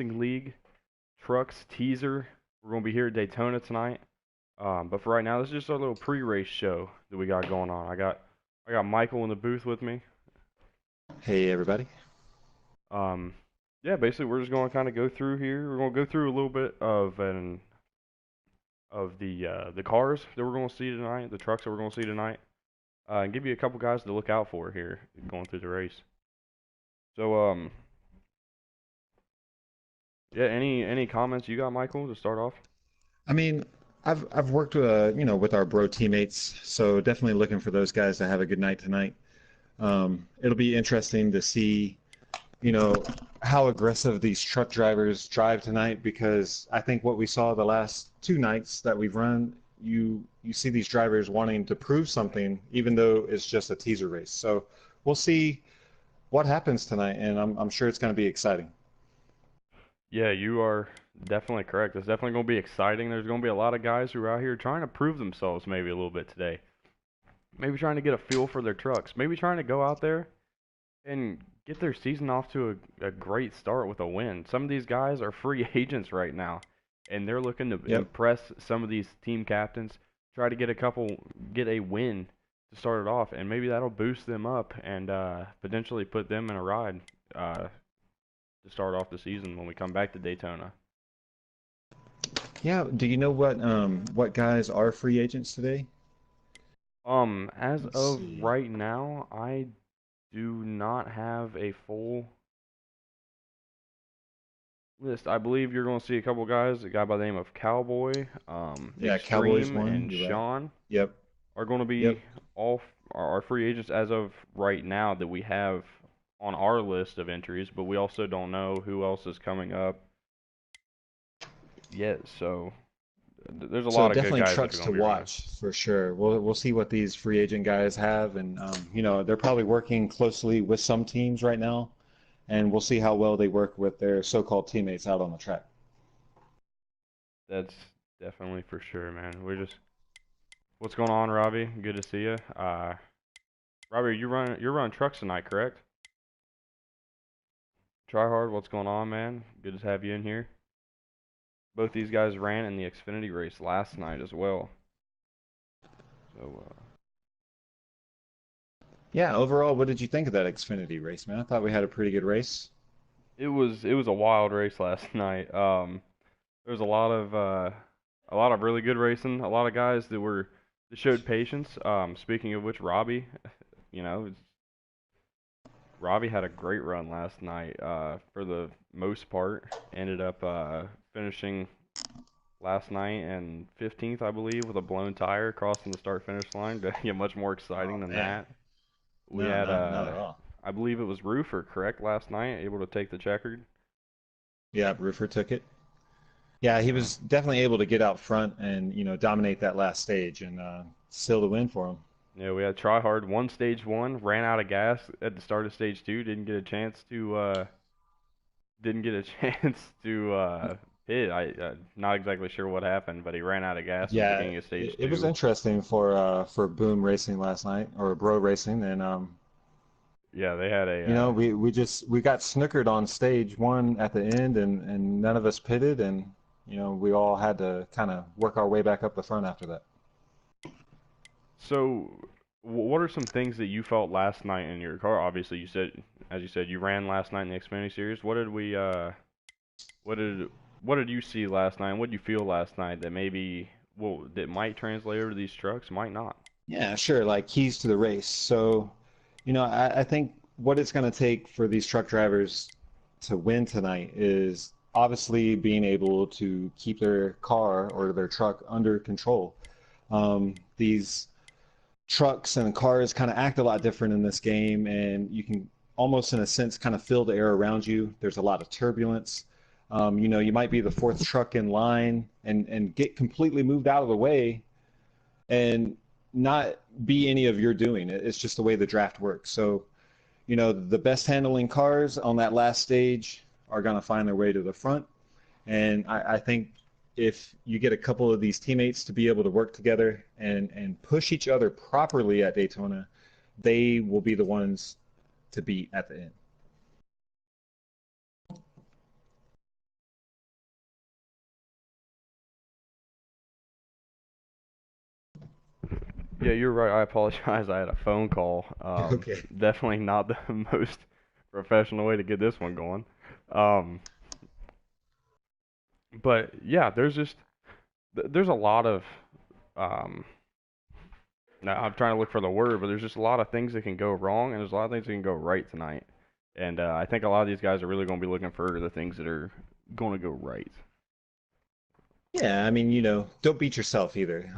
League Trucks teaser. We're going to be here at Daytona tonight. But for right now, this is just our little pre-race show that we got going on. I got Michael in the booth with me. Hey everybody. Um, yeah, basically we're just going to kind of go through here. We're going to go through a little bit of the cars that we're going to see tonight, the trucks that we're going to see tonight, and give you a couple guys to look out for here going through the race. So yeah, any comments you got, Michael, to start off? I mean, I've worked with with our bro teammates, so definitely looking for those guys to have a good night tonight. It'll be interesting to see, you know, how aggressive these truck drivers drive tonight because I think what we saw the last two nights that we've run, you see these drivers wanting to prove something even though it's just a teaser race. So we'll see what happens tonight, and I'm sure it's going to be exciting. Yeah, you are definitely correct. It's definitely going to be exciting. There's going to be a lot of guys who are out here trying to prove themselves maybe a little bit today. Maybe trying to get a feel for their trucks. Maybe trying to go out there and get their season off to a great start with a win. Some of these guys are free agents right now, and they're looking to Yep. impress some of these team captains, try to get a win to start it off, and maybe that'll boost them up and potentially put them in a ride to start off the season when we come back to Daytona. Yeah. Do you know what guys are free agents today? As Let's of see. right now, I do not have a full list. I believe you're going to see a couple guys. A guy by the name of Cowboy, Yeah, Cowboys Extreme, one. and You're right. Sean Yep. are going to be Yep. all our free agents as of right now that we have on our list of entries. But we also don't know who else is coming up yet. So there's a So lot of good definitely guys that are trucks going to to be running. watch for sure. We'll see what these free agent guys have, and they're probably working closely with some teams right now, and we'll see how well they work with their so-called teammates out on the track. That's definitely for sure, man. What's going on, Robbie? Good to see you. Robbie, you're running trucks tonight, correct? Try hard. What's going on, man? Good to have you in here. Both these guys ran in the Xfinity race last night as well. So Yeah. Overall, what did you think of that Xfinity race, man? I thought we had a pretty good race. it was a wild race last night. There was a lot of really good racing. A lot of guys that showed patience. Speaking of which, you know, Robbie had a great run last night. For the most part, ended up finishing last night and 15th, I believe, with a blown tire crossing the start finish line. To get much more exciting Oh than man. that, we No, had not at all. I believe it was Roofer, correct, last night, able to take the checkered. Yeah, Roofer took it. Yeah, he So was definitely able to get out front and dominate that last stage and seal the win for him. yeah, we had try hard. Won stage one, ran out of gas at the start of stage two. Didn't get a chance to hit. I'm not exactly sure what happened, but he ran out of gas at the Yeah, beginning of stage it was two. interesting for Boom Racing last night or Bro Racing, and Yeah, they had a we got snookered on stage one at the end, and none of us pitted, and we all had to kind of work our way back up the front after that. So, what are some things that you felt last night in your car? Obviously, as you said, you ran last night in the Xfinity Series. What did, what did you see last night? And what did you feel last night that that might translate over to these trucks, might not? Yeah, sure. Like keys to the race. So, I think what it's going to take for these truck drivers to win tonight is obviously being able to keep their car or their truck under control. These trucks and cars kind of act a lot different in this game, and you can almost, in a sense, kind of feel the air around you. There's a lot of turbulence. You might be the fourth truck in line and get completely moved out of the way and not be any of your doing. It's just the way the draft works. So, the best handling cars on that last stage are going to find their way to the front. And I think if you get a couple of these teammates to be able to work together and push each other properly at Daytona, they will be the ones to beat at the end. Yeah, you're right. I apologize. I had a phone call. Okay. Definitely not the most professional way to get this one going. Um, but yeah, there's a lot of um, now I'm trying to look for the word, but there's just a lot of things that can go wrong, and there's a lot of things that can go right tonight. And I think a lot of these guys are really going to be looking for the things that are going to go right. Yeah, I mean, don't beat yourself either.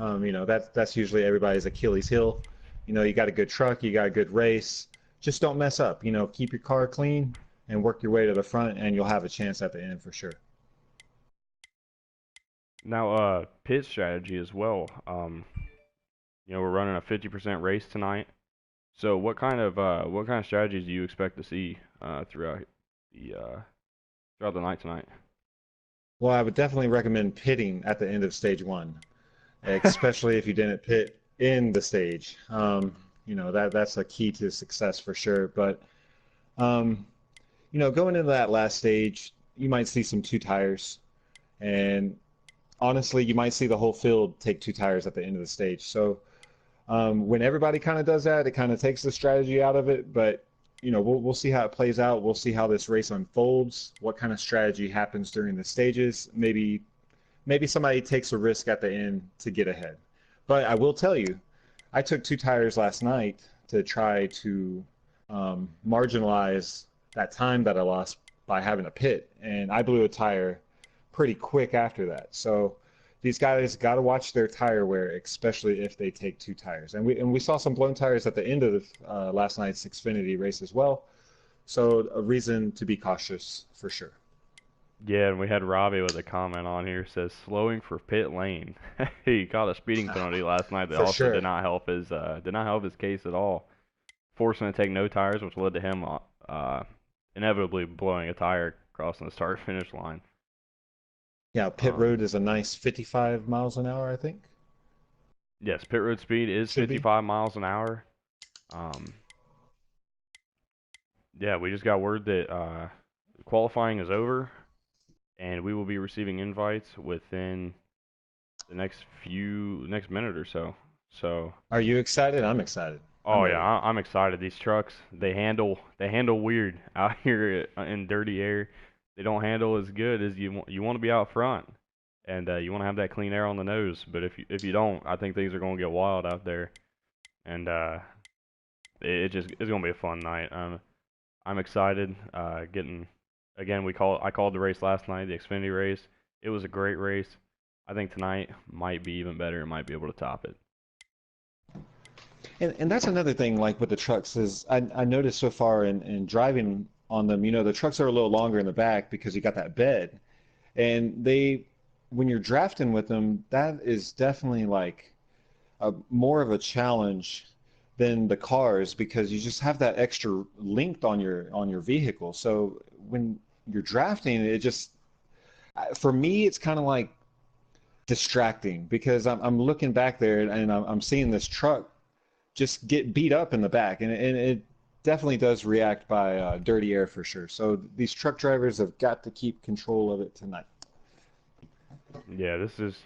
That's usually everybody's Achilles heel. You got a good truck, you got a good race. Just don't mess up. Keep your car clean and work your way to the front, and you'll have a chance at the end for sure. Now, pit strategy as well. We're running a 50% race tonight. So what kind of strategies do you expect to see the throughout the night tonight? Well, I would definitely recommend pitting at the end of stage one, especially if you didn't pit in the stage. That's a key to success for sure. But um, going into that last stage, you might see some two tires, and honestly, you might see the whole field take two tires at the end of the stage. So when everybody kind of does that, it kind of takes the strategy out of it. But we'll see how it plays out. We'll see how this race unfolds. What kind of strategy happens during the stages? Maybe somebody takes a risk at the end to get ahead. But I will tell you, I took two tires last night to try to marginalize that time that I lost by having a pit, and I blew a tire pretty quick after that. So these guys got to watch their tire wear, especially if they take two tires. And we saw some blown tires at the end of last night's Xfinity race as well. So a reason to be cautious for sure. Yeah, and we had Robbie with a comment on here says slowing for pit lane. He caught a speeding penalty last night that For also sure. did not help his case at all, forcing him to take no tires, which led to him inevitably blowing a tire crossing the start finish line. Yeah, pit Um, road is a nice 55 miles an hour, I think. yes, pit road speed is Should be. 55 miles an hour. Um, yeah, we just got word that qualifying is over, and we will be receiving invites within the next minute or so. So, Are you excited? I'm excited. I'm oh yeah, ready. I'm excited. These trucks, they handle weird out here in dirty air. They don't handle as good as you want to be out front, and you want to have that clean air on the nose. But if you don't, I think things are going to get wild out there, and it's going to be a fun night. I'm excited. Getting again, I called the race last night, the Xfinity race. It was a great race. I think tonight might be even better and might be able to top it. And that's another thing, like with the trucks, is I noticed so far in driving on them, the trucks are a little longer in the back because you got that bed. And when you're drafting with them, that is definitely like more of a challenge than the cars because you just have that extra length on your vehicle. So when you're drafting, it just for me, it's kind of like distracting because I'm looking back there and I'm seeing this truck just get beat up in the back, and it definitely does react by dirty air for sure. So these truck drivers have got to keep control of it tonight. Yeah, this is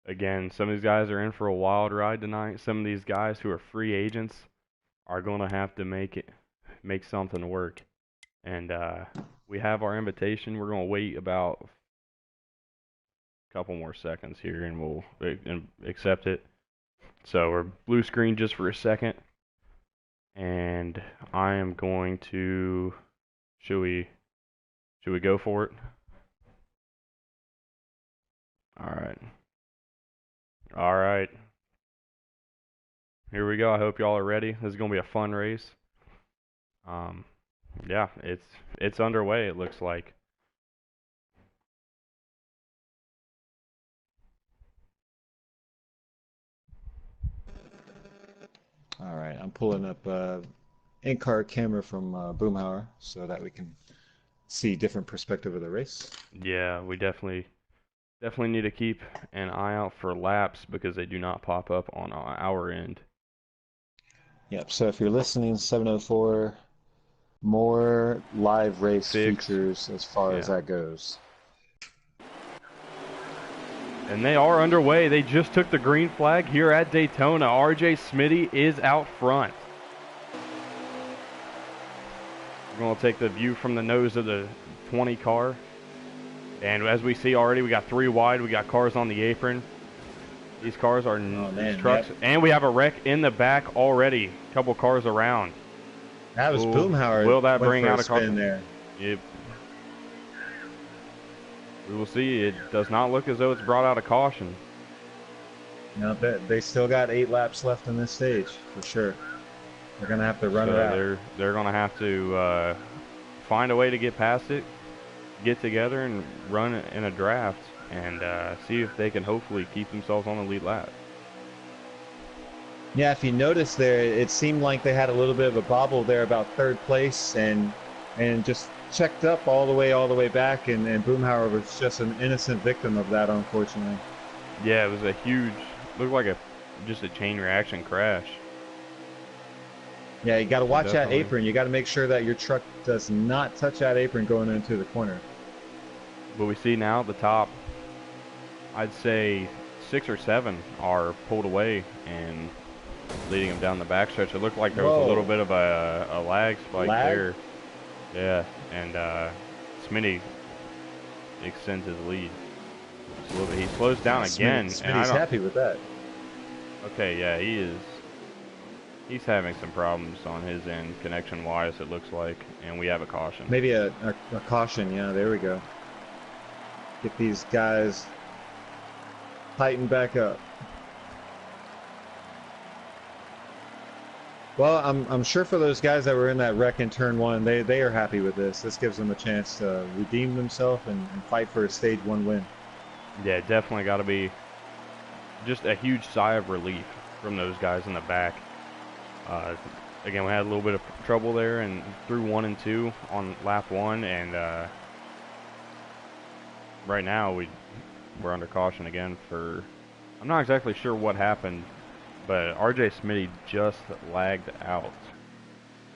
again, some of these guys are in for a wild ride tonight. Some of these guys who are free agents are going to have to make something work. And we have our invitation. We're going to wait about a couple more seconds here, and we'll accept it. So we're blue screen just for a second, and I am going to. Should we should we go for it? All right, all right. Here we go. I hope y'all are ready. This is gonna be a fun race. Um, yeah, it's underway. It looks like. All right, I'm pulling up in-car camera from Boomhauer so that we can see different perspective of the race. Yeah, we definitely need to keep an eye out for laps because they do not pop up on our end. Yep. So if you're listening, 704, more live race Fix. features as far as Yeah. that goes. And they are underway. They just took the green flag here at Daytona. RJ Smitty is out front. We're going to take the view from the nose of the 20 car. And as we see already, we got 3 wide. We got cars on the apron. These cars are these trucks. Yep. And we have a wreck in the back already. A couple cars around. That was Boomhauer. Will that bring out a car? There. Yep. We will see. It does not look as though it's brought out a caution. No, they still got 8 laps left in this stage, for sure. They're going to have to run it out. They're going to have to find a way to get past it, get together, and run in a draft, and see if they can hopefully keep themselves on the lead lap. Yeah, if you notice there, it seemed like they had a little bit of a bobble there about 3rd place, and just checked up all the way back, and Boomhauer was just an innocent victim of that, unfortunately. Yeah, it was a huge, looked like just a chain reaction crash. Yeah, you got to watch that apron. You got to make sure that your truck does not touch that apron going into the corner. But we see now at the top, I'd say 6 or 7 are pulled away and leading them down the backstretch. It looked like there was a little bit of a lag spike there. Yeah, and Smitty extends his lead. He slows down again. Smitty's happy with that. Okay, yeah, he is. He's having some problems on his end, connection-wise, it looks like, and we have a caution. Maybe a caution, yeah, there we go. Get these guys tightened back up. Well, I'm sure for those guys that were in that wreck in turn 1, they are happy with this. This gives them a chance to redeem themselves and fight for a stage 1 win. Yeah, definitely got to be just a huge sigh of relief from those guys in the back. Again, we had a little bit of trouble there and through 1 and 2 on lap 1, and right now we're under caution again for, I'm not exactly sure what happened, but RJ Smitty just lagged out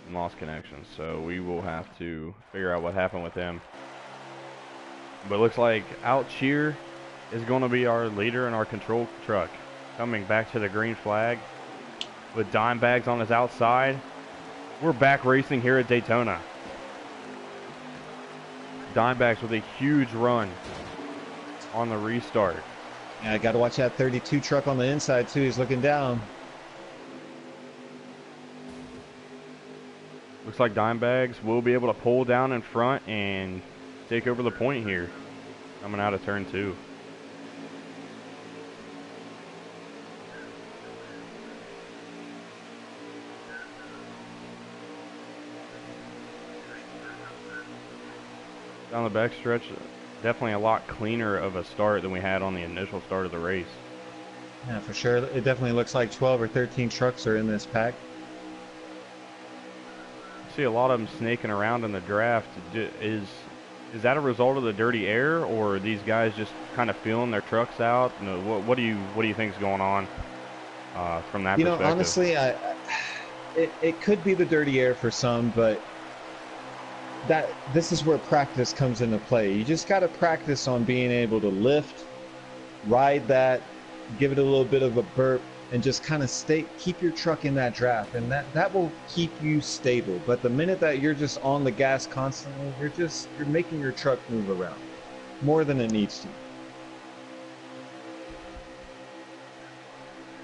and lost connection, so we will have to figure out what happened with him. But it looks like Out Cheer is going to be our leader in our control truck, coming back to the green flag with dime bags on his outside. We're back racing here at Daytona. Dimebags with a huge run on the restart. Yeah, I got to watch that 32 truck on the inside too. He's looking down. Looks like Dimebags will be able to pull down in front and take over the point here, coming out of turn 2. Down the back stretch, definitely a lot cleaner of a start than we had on the initial start of the race. Yeah, for sure. It definitely looks like 12 or 13 trucks are in this pack. I see a lot of them snaking around in the draft. Is that a result of the dirty air, or are these guys just kind of feeling their trucks out? You know, what do you think is going on from that perspective? You know, honestly, it could be the dirty air for some, but this is where practice comes into play. You just got to practice on being able to lift, ride that, give it a little bit of a burp, and just kind of keep your truck in that draft, and that will keep you stable. But the minute that you're just on the gas constantly, you're making your truck move around more than it needs to.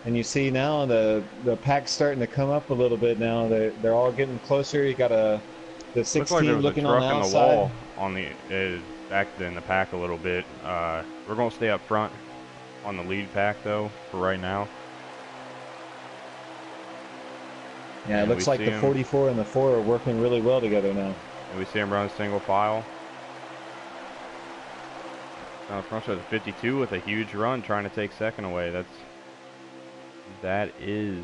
And you see now the pack's starting to come up a little bit now. They're all getting closer. You got the 16 looking on the outside. On the back in the pack a little bit. We're going to stay up front on the lead pack though for right now. Yeah, it looks like the 44 and the 4 are working really well together now. And we see him run single file. Down front of the 52 with a huge run, trying to take second away. That is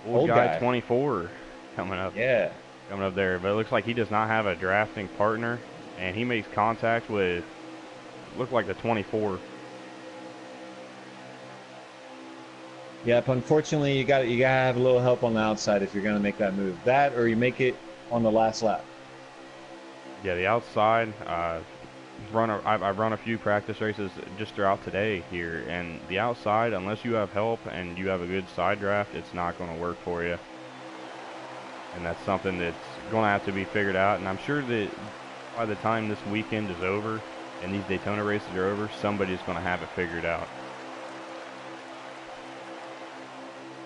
old guy 24 coming up. Yeah. Coming up there, but it looks like he does not have a drafting partner, and he makes contact with, look like the 24. Yep, unfortunately you gotta have a little help on the outside if you're gonna make that move. That, or you make it on the last lap. Yeah, the outside, I've run a few practice races just throughout today here, and the outside, unless you have help and you have a good side draft, it's not going to work for you. And that's something that's going to have to be figured out. And I'm sure that by the time this weekend is over and these Daytona races are over, somebody's going to have it figured out.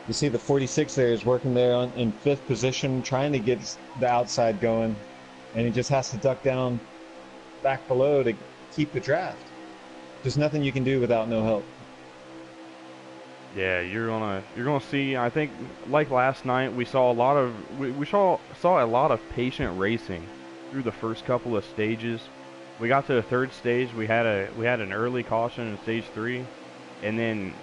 You see the 46 there is working there in fifth position, trying to get the outside going, and he just has to duck down back below to keep the draft. There's nothing you can do without no help. Yeah, you're gonna see. I think like last night, we saw a lot of patient racing through the first couple of stages. We got to the third stage. We had an early caution in stage 3, and then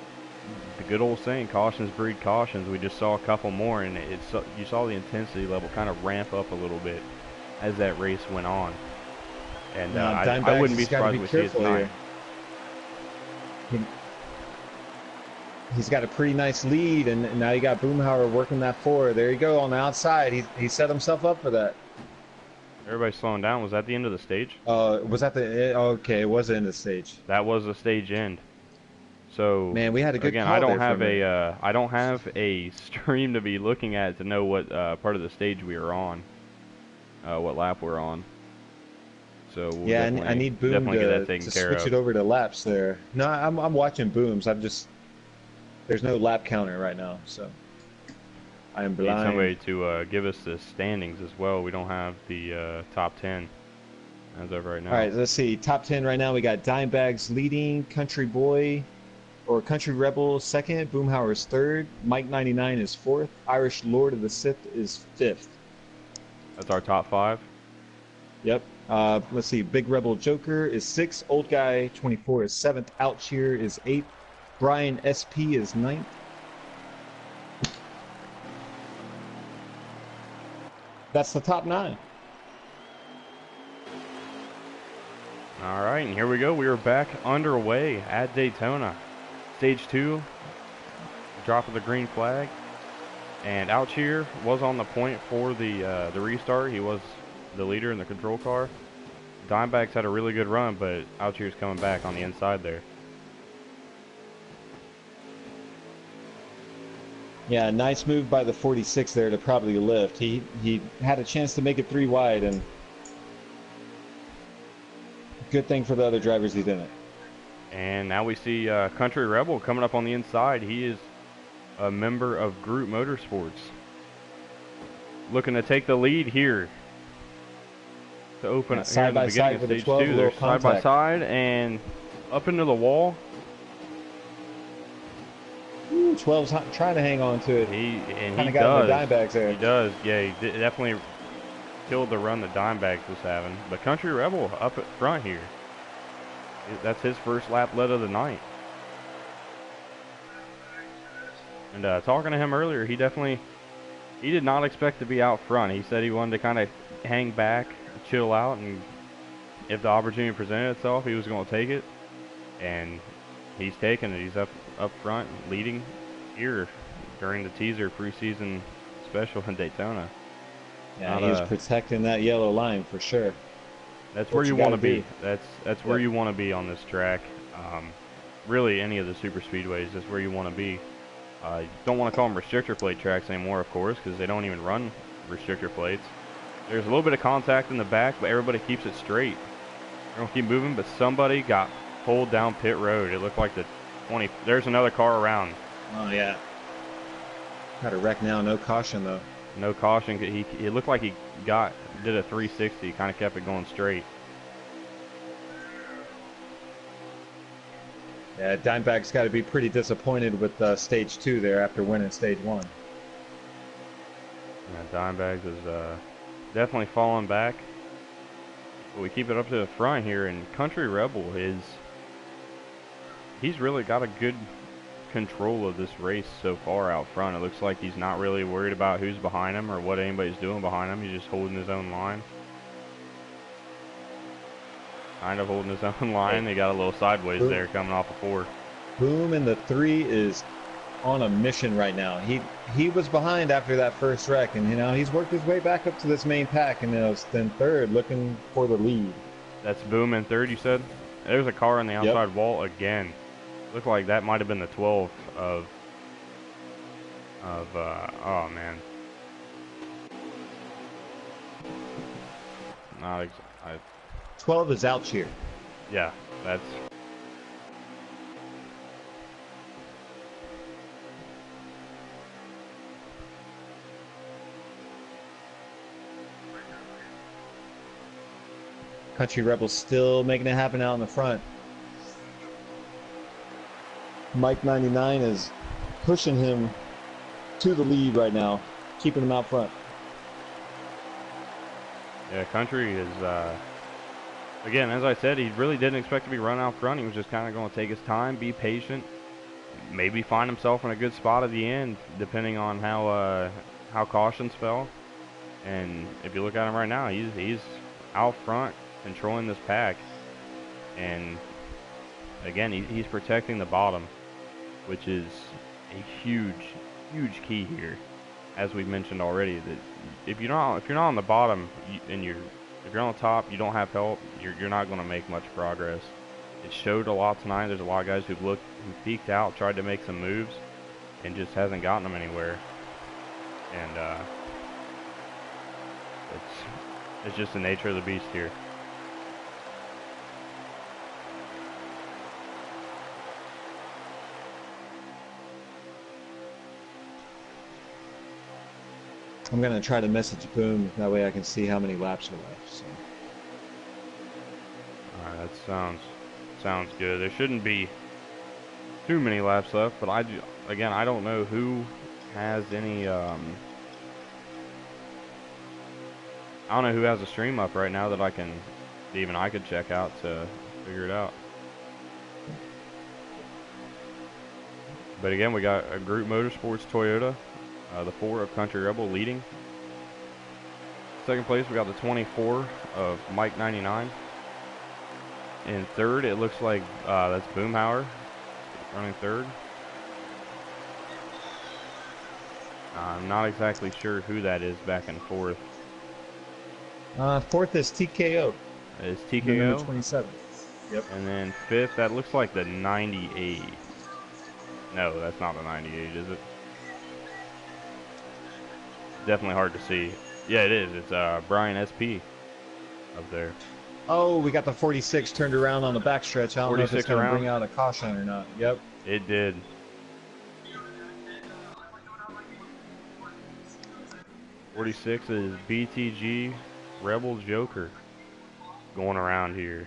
the good old saying, cautions breed cautions. We just saw a couple more, and you saw the intensity level kind of ramp up a little bit as that race went on. And I wouldn't be surprised if we see it tonight. He's got a pretty nice lead, and now you got Boomhauer working that forward. There you go on the outside. He set himself up for that. Everybody's slowing down. Was that the end of the stage? Was that the? Okay, it was the end of the stage. That was the stage end. So man, we had a good again. Call I don't have a stream to be looking at to know what part of the stage we are on, what lap we're on. So we'll yeah, I need Boom to switch it over to laps there. No, I'm watching Booms. There's no lap counter right now, so I am blind. Need somebody to give us the standings as well. We don't have the top 10 as of right now. All right, let's see. Top 10 right now. We got Dimebags leading, Country Rebel second, Boomhauer is third, Mike 99 is fourth, Irish Lord of the Sith is fifth. That's our top 5. Yep. Let's see. Big Rebel Joker is sixth, Old Guy 24 is seventh, Out Cheer is eighth, Brian SP is ninth. That's the top 9. All right, and here we go. We are back underway at Daytona. Stage 2, drop of the green flag. And Out Cheer was on the point for the restart. He was the leader in the control car. Dimebacks had a really good run, but Out Cheer's coming back on the inside there. Yeah, nice move by the 46 there to probably lift. He had a chance to make it 3 wide, and good thing for the other drivers he didn't. And now we see Country Rebel coming up on the inside. He is a member of Group Motorsports. Looking to take the lead here. To open it side by side with the 12, 2. They're side by side and up into the wall. 12's trying to hang on to it. He got the Dimebacks there. He does. Yeah, he definitely killed the run the Dimebacks was having. But Country Rebel up at front here. That's his first lap lead of the night. And talking to him earlier, he did not expect to be out front. He said he wanted to kind of hang back, chill out, and if the opportunity presented itself, he was going to take it. And he's taking it. He's up front, leading here during the teaser preseason special in Daytona. Yeah, he was protecting that yellow line for sure. That's where you want to be. That's where you want to be on this track. Really, any of the super speedways, that's where you want to be. Don't want to call them restrictor plate tracks anymore, of course, because they don't even run restrictor plates. There's a little bit of contact in the back, but everybody keeps it straight. They're going to keep moving, but somebody got pulled down pit road. It looked like the 20. There's another car around. Oh, yeah. Got a wreck now. No caution, though. No caution. It looked like he did a 360, kind of kept it going straight. Yeah, Dimebag's got to be pretty disappointed with stage 2 there after winning stage 1. Yeah, Dimebags is definitely falling back. But we keep it up to the front here, and Country Rebel he's really got a good control of this race so far out front. It looks like he's not really worried about who's behind him or what anybody's doing behind him. He's just holding his own line. Kind of holding his own line. They got a little sideways Boom. there coming off of 4. Boom in the 3 is on a mission right now. He was behind after that first wreck, and he's worked his way back up to this main pack, and then third looking for the lead. That's Boom in third, you said? There's a car on the Yep. outside wall again. Looked like that might have been the 12 oh man. Not ex I 12 is out here. Yeah, that's Country Rebels still making it happen out in the front. Mike 99 is pushing him to the lead right now, keeping him out front. yeah, Country is again, as I said, he really didn't expect to be run out front. He was just kind of going to take his time, be patient, maybe find himself in a good spot at the end, depending on how cautions fell. And if you look at him right now, he's out front, controlling this pack, and again, he's protecting the bottom, which is a huge key here, as we've mentioned already. That if you're not on the bottom if you're on the top, you don't have help. You're not going to make much progress. It showed a lot tonight. There's a lot of guys who peeked out, tried to make some moves, and just hasn't gotten them anywhere. And it's just the nature of the beast here. I'm going to try to message Boom. That way I can see how many laps are left. So. All right, that sounds good. There shouldn't be too many laps left, but I don't know who has any I don't know who has a stream up right now that I could check out to figure it out. But again, we got a Group Motorsports Toyota, the 4 of Country Rebel leading. Second place, we got the 24 of Mike 99. In third, it looks like that's Boomhauer running third. I'm not exactly sure who that is back and forth. Fourth is TKO. Is Number TKO? 27. Yep. And then fifth, that looks like the 98. No, that's not the 98, is it? Definitely hard to see. Yeah, it is. It's Brian SP up there. Oh, we got the 46 turned around on the backstretch. I don't know if it's going to bring out a caution or not. Yep. It did. '46 is BTG Rebel Joker going around here.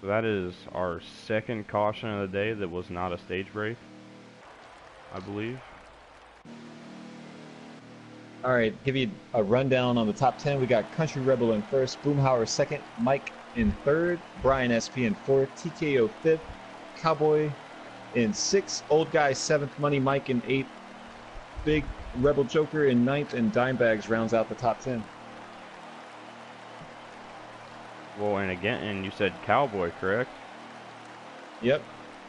So that is our second caution of the day that was not a stage break, I believe. All right, give you a rundown on the top 10. We got Country Rebel in first, Boomhauer second, Mike in third, Brian SP in fourth, TKO fifth, Cowboy in sixth, Old Guy seventh, Money Mike in eighth, Big Rebel Joker in ninth, and Dimebags rounds out the top 10. Well, and you said Cowboy, correct? Yep,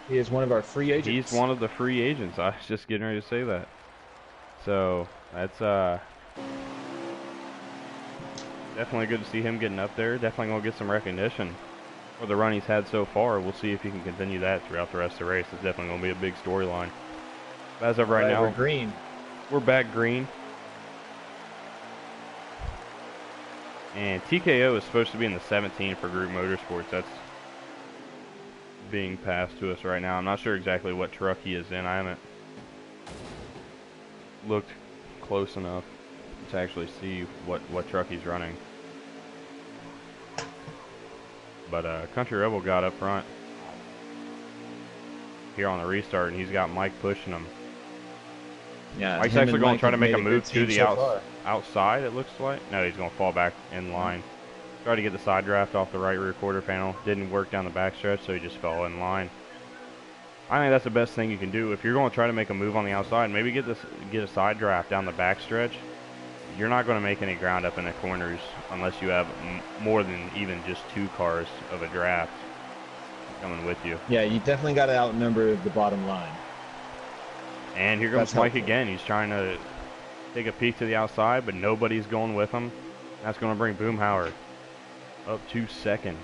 he is one of our free agents. He's one of the free agents. I was just getting ready to say that. So that's definitely good to see him getting up there. Definitely gonna get some recognition for the run he's had so far. We'll see if he can continue that throughout the rest of the race. It's definitely gonna be a big storyline. As of right now, we're green. We're back green. And TKO is supposed to be in the 17 for Group Motorsports. That's being passed to us right now. I'm not sure exactly what truck he is in. I haven't looked close enough to actually see what truck he's running. But Country Rebel got up front here on the restart, and he's got Mike pushing him. Yeah, Mike's actually going to try to make a move to the outside. Outside, it looks like. No, he's going to fall back in line. Tried to get the side draft off the right rear quarter panel. Didn't work down the backstretch, so he just fell in line. I think that's the best thing you can do. If you're going to try to make a move on the outside, maybe get a side draft down the backstretch. You're not going to make any ground up in the corners unless you have more than even just 2 cars of a draft coming with you. Yeah, you definitely got to outnumber the bottom line. And here comes Mike again. He's trying to take a peek to the outside, but nobody's going with him. That's going to bring Boomhauer up to second,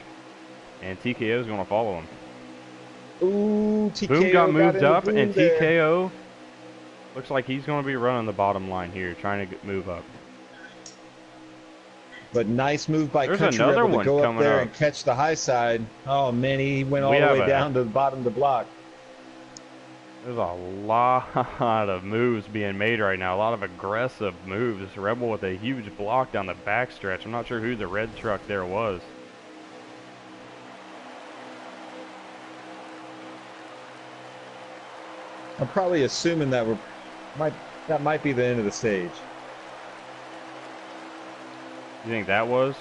and TKO is going to follow him. Ooh, Boom got TKO got moved into up, and Boom there. TKO looks like he's going to be running the bottom line here, trying to move up. But nice move by There's Country another Rebel to one go up coming there up. and catch the high side. Oh man, he went We all the have way down to the bottom of the block. There's a lot of moves being made right now. A lot of aggressive moves. Rebel with a huge block down the backstretch. I'm not sure who the red truck there was. I'm probably assuming that that might be the end of the stage. You think that was?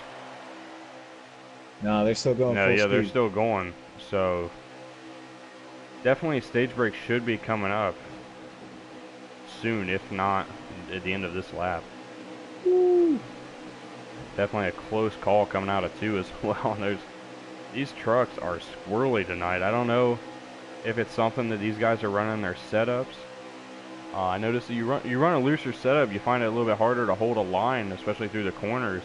No, they're still going No, full yeah, they're speed. still going. So definitely stage break should be coming up soon, if not at the end of this lap. Woo. Definitely a close call coming out of 2 as well. These trucks are squirrely tonight. I don't know if it's something that these guys are running their setups. I noticed that you run a looser setup, you find it a little bit harder to hold a line, especially through the corners.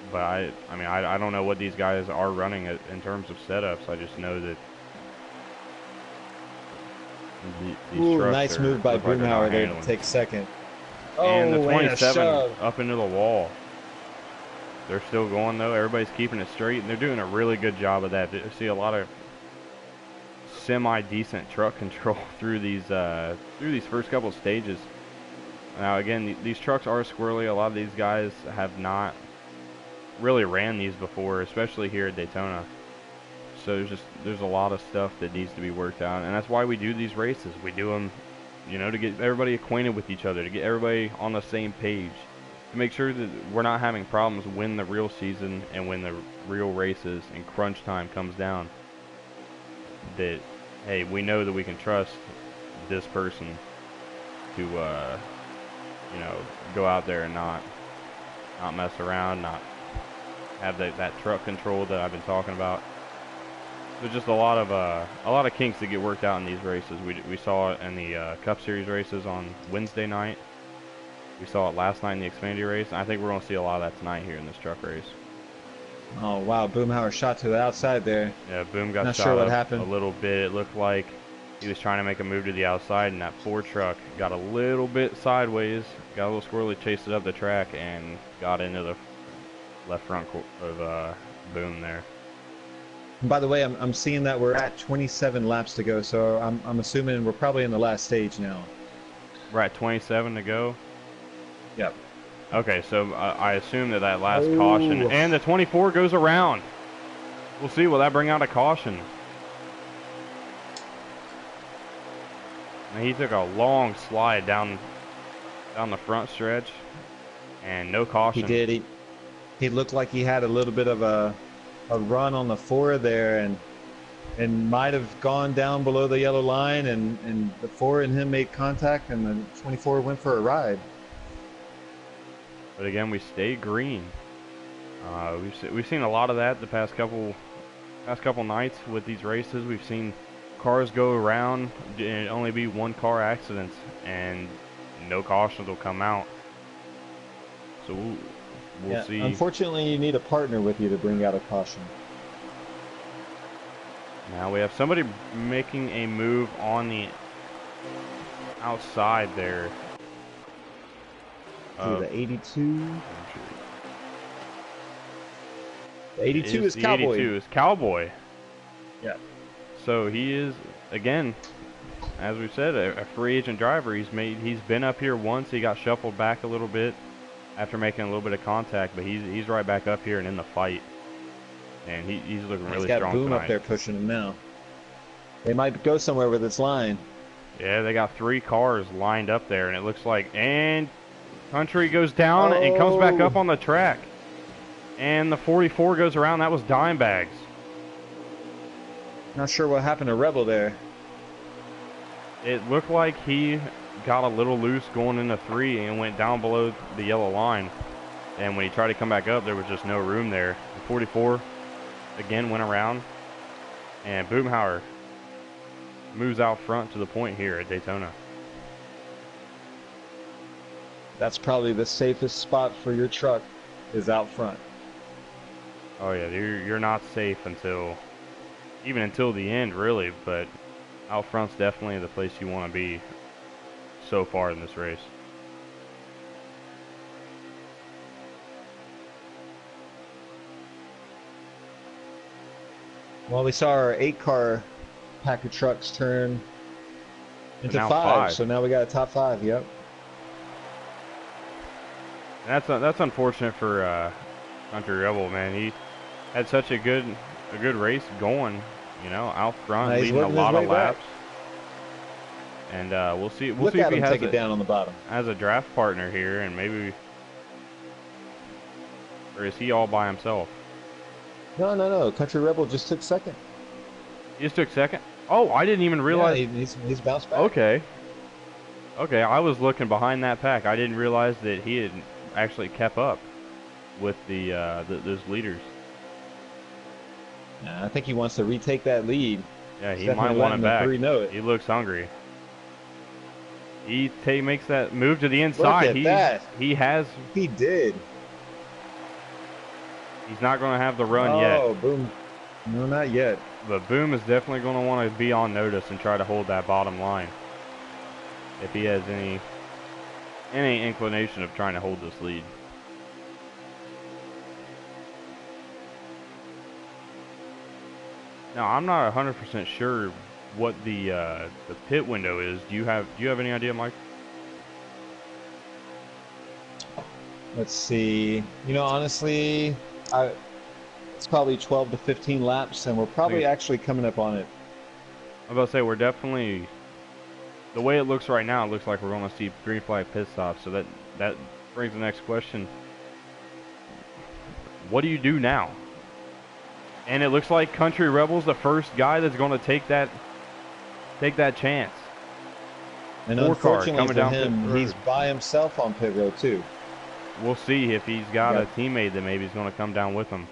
But I mean, I don't know what these guys are running in terms of setups. I just know that these Ooh, trucks nice move by look like they're not Boomhauer there to handling. take second. And the Oh, and a 27 shove. up into the wall. They're still going though. Everybody's keeping it straight, and they're doing a really good job of that. I see a lot of semi-decent truck control through these first couple of stages. Now again, these trucks are squirrely. A lot of these guys have not really ran these before, especially here at Daytona. So there's a lot of stuff that needs to be worked out, and that's why we do these races. We do them, you know, to get everybody acquainted with each other, to get everybody on the same page, to make sure that we're not having problems when the real season and when the real races and crunch time comes down. That, hey, we know that we can trust this person to, you know, go out there and not mess around, not have that truck control that I've been talking about. There's just a lot of kinks that get worked out in these races. We saw it in the Cup Series races on Wednesday night. We saw it last night in the Xfinity race, and I think we're going to see a lot of that tonight here in this truck race. Oh wow, Boomhauer shot to the outside there. Yeah, Boom got Not sure shot what up a happened. little bit. It looked like he was trying to make a move to the outside, and that Ford truck got a little bit sideways, got a little squirrely, chased it up the track, and got into the left front of Boom there. And by the way, I'm seeing that we're at 27 laps to go, so I'm assuming we're probably in the last stage now. We're at 27 to go. Yep. Okay, so I assume that last caution, Oh, and the 24 goes around. We'll see, will that bring out a caution? And he took a long slide down the front stretch, and no he caution. did. He looked like he had a little bit of a run on the 4 there, and might have gone down below the yellow line, and the 4 and him made contact, and the 24 went for a ride. But again, we stay green. We've seen a lot of that the past couple nights with these races. We've seen cars go around and only be one car accidents, and no cautions will come out. So we'll see. Unfortunately, you need a partner with you to bring out a caution. Now we have somebody making a move on the outside there. The 82. The 82 is the Cowboy. 82 is Cowboy. Yeah. So he is, again, as we've said, a free agent driver. He's been up here once. He got shuffled back a little bit after making a little bit of contact, but he's right back up here and in the fight. And he's looking really strong tonight. He's got Boom up there pushing him now. They might go somewhere with this line. Yeah, they got 3 cars lined up there, and it looks like, and Country goes down and comes back up on the track. And the 44 goes around. That was Dimebags. Not sure what happened to Rebel there. It looked like he got a little loose going into 3 and went down below the yellow line. And when he tried to come back up, there was just no room there. The 44 again went around, and Boomhauer moves out front to the point here at Daytona. That's probably the safest spot for your truck. is out front. Oh yeah, you're not safe until the end, really. But out front's definitely the place you want to be so far in this race. Well, we saw our 8-car pack of trucks turn into now 5, 5. so now we got a top 5. Yep. And that's unfortunate for Country Rebel, man. He had such a good race going, you know, out front, He's leading a working his lot of way back. laps. And we'll see Look if at he him take it down on the bottom. has a draft partner here, and maybe, or is he all by himself? No, no, no. Country Rebel just took second. He just took second. Oh, I didn't even realize. Yeah, he's bounced back. Okay. Okay, I was looking behind that pack. I didn't realize that he had actually kept up with those leaders. I think he wants to retake that lead. Yeah, He's he might definitely want it letting the back. 3 know it. He looks hungry. He makes that move to the inside. Look at that. He has. He did. He's not going to have the run yet. Oh, Boom. No, not yet. But Boom is definitely going to want to be on notice and try to hold that bottom line. If he has any inclination of trying to hold this lead. Now, I'm not 100% sure what the pit window is. Do you have any idea, Mike? Let's see. You know, honestly, it's probably 12 to 15 laps, and we're probably actually coming up on it. I'm about to say, we're definitely, the way it looks right now, it looks like we're going to see green flag pit stops. So that brings the next question. What do you do now? And it looks like Country Rebel's the first guy that's going to take that chance. And 4-car unfortunately coming for down him, pit road. he's by himself on pit road too. We'll see if he's got a teammate that maybe is going to come down with him.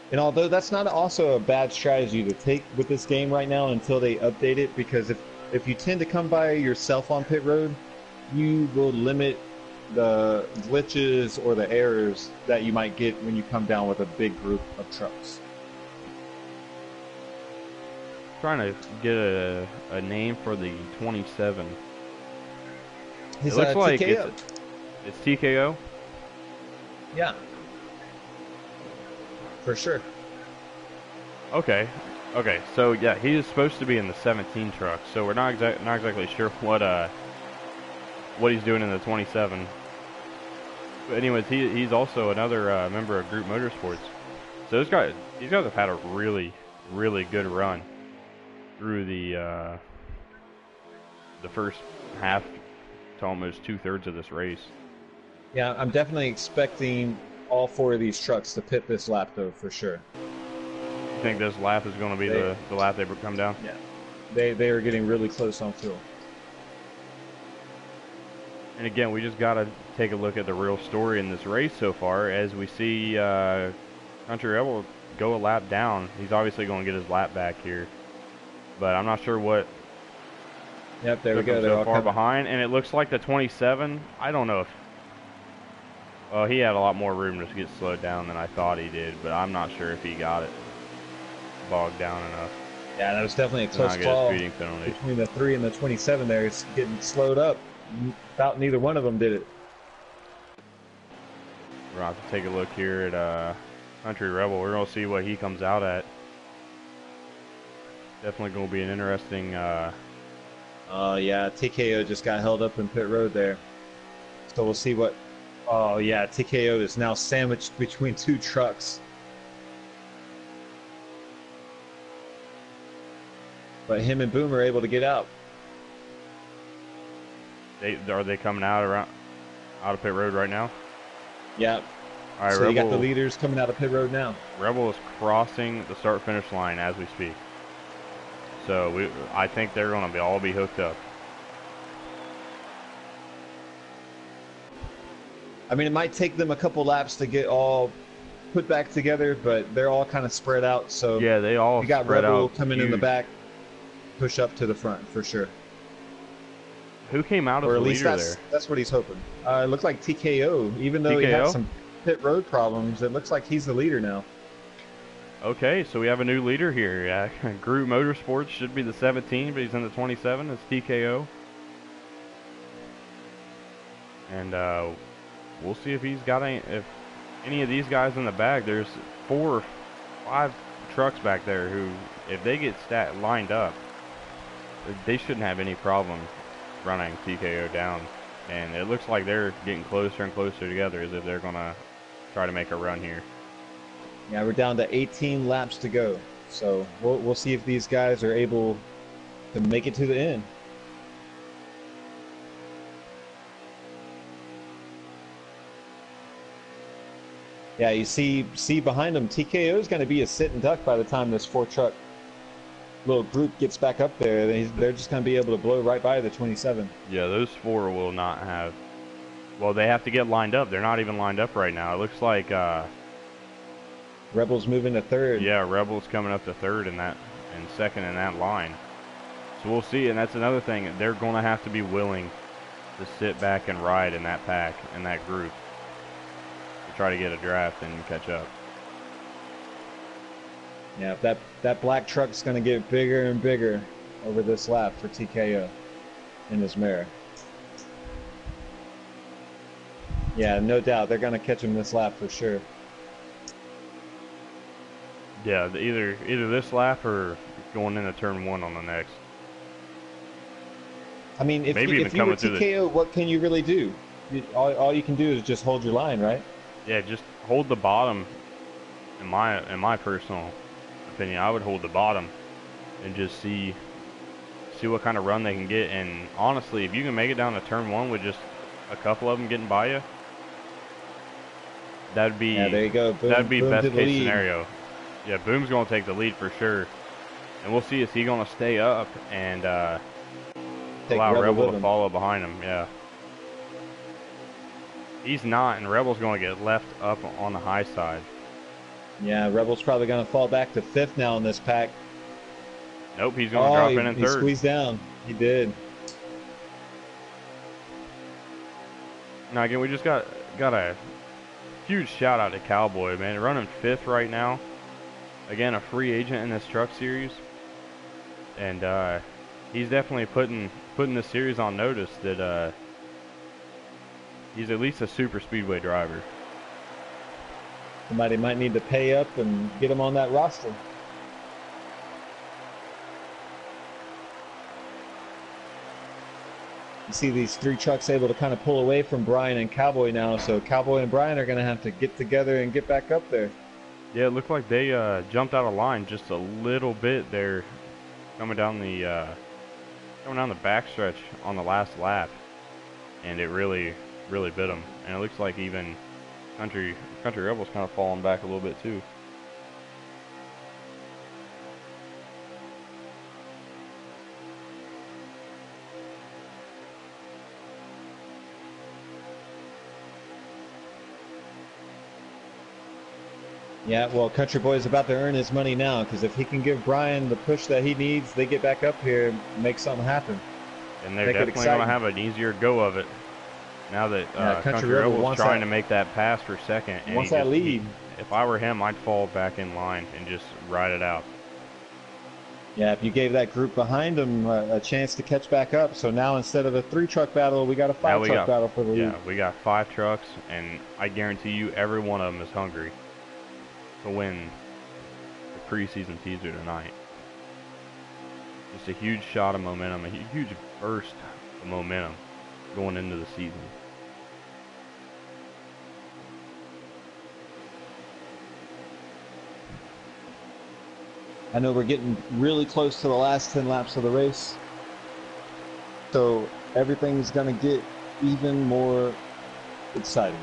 And although that's not also a bad strategy to take with this game right now until they update it, because if you tend to come by yourself on pit road, you will limit the glitches or the errors that you might get when you come down with a big group of trucks. Trying to get a name for the 27. He's it looks like TKO. It's TKO? Yeah. For sure. Okay. Okay, so yeah, he is supposed to be in the 17 truck, so we're not exactly sure what he's doing in the 27. But anyways, he's also another member of Group Motorsports. So these guys have had a really, really good run through the first half to almost 2/3 of this race. Yeah, I'm definitely expecting all 4 of these trucks to pit this lap, though, for sure. You think this lap is going to be the lap they come down? Yeah. They are getting really close on fuel. And again, we just got to take a look at the real story in this race so far as we see Country Rebel go a lap down. He's obviously going to get his lap back here. But I'm not sure what Yep, there we took go. him They're so all far coming. behind. And it looks like the 27, I don't know if... Well, he had a lot more room to get slowed down than I thought he did. But I'm not sure if he got it bogged down enough. Yeah, that was definitely a to close not get call a speeding penalty. between the 3 and the 27 there. It's getting slowed up. About neither one of them did it. We're going to have to take a look here at Country Rebel. We're going to see what he comes out at. Definitely going to be an interesting... Yeah, TKO just got held up in pit road there. So we'll see what... Oh, yeah, TKO is now sandwiched between 2 trucks. But him and Boom are able to get out. Are they coming out of pit road right now? Yeah. All right, So Rebel, you got the leaders coming out of pit road now. Rebel is crossing the start-finish line as we speak. So I think they're going to all be hooked up. I mean, it might take them a couple laps to get all put back together, but they're all kind of spread out. So Yeah, they all you got spread Rebel out coming in the huge. back, push up to the front for sure. Who came out as or the at least leader there? that's what he's hoping. It looks like TKO, even though he had TKO? some pit road problems. It looks like he's the leader now. Okay, so we have a new leader here. Yeah, Group Motorsports should be the 17, but he's in the 27. It's TKO. And we'll see if he's got if any of these guys in the back. There's 4 or 5 trucks back there who, if they get lined up, they shouldn't have any problem running TKO down. And it looks like they're getting closer and closer together as if they're going to try to make a run here. Yeah, we're down to 18 laps to go. So we'll see if these guys are able to make it to the end. Yeah, you see behind them, TKO is going to be a sit and duck by the time this 4 truck little group gets back up there. They're just going to be able to blow right by the 27. Yeah, those 4 will not have. Well, they have to get lined up. They're not even lined up right now. It looks like Rebels moving to 3rd. Yeah, Rebels coming up to 3rd and 2nd in that line. So we'll see, and that's another thing. They're going to have to be willing to sit back and ride in that pack, in that group, to try to get a draft and catch up. Yeah, that black truck's going to get bigger and bigger over this lap for TKO in his mirror. Yeah, no doubt. They're going to catch him this lap for sure. Yeah, either this lap or going into turn 1 on the next. I mean, if you were TKO, what can you really do? All you can do is just hold your line, right? Yeah, just hold the bottom. In my personal opinion, I would hold the bottom and just see what kind of run they can get. And honestly, if you can make it down to turn 1 with just a couple of them getting by you, that'd be there you go. Boom, that'd be boom best case scenario. Yeah, Boom's gonna take the lead for sure, and we'll see, is he gonna stay up and allow Rebel to follow behind him? Yeah, he's not, and Rebel's gonna get left up on the high side. Yeah, Rebel's probably gonna fall back to 5th now in this pack. Nope, he's gonna drop in 3rd. He squeezed down. He did. Now again, we just got a huge shout out to Cowboy, man, running 5th right now. Again, a free agent in this truck series, and he's definitely putting this series on notice that he's at least a super speedway driver. Somebody might need to pay up and get him on that roster. You see these 3 trucks able to kind of pull away from Brian and Cowboy now, so Cowboy and Brian are going to have to get together and get back up there. Yeah, it looked like they jumped out of line just a little bit there, coming down the backstretch on the last lap, and it really bit them. And it looks like even Country Rebels kind of falling back a little bit too. Yeah, well, Country Boy's about to earn his money now, because if he can give Brian the push that he needs, they get back up here and make something happen. And they're definitely going to have an easier go of it now that Country Rebel's trying to make that pass for 2nd. And wants that lead. If I were him, I'd fall back in line and just ride it out. Yeah, if you gave that group behind him a chance to catch back up. So now instead of a 3-truck battle, we got a 5-truck battle for the lead. Yeah, we got 5 trucks, and I guarantee you every one of them is hungry to win the preseason teaser tonight. Just a huge shot of momentum, a huge burst of momentum going into the season. I know we're getting really close to the last 10 laps of the race, so everything's going to get even more exciting.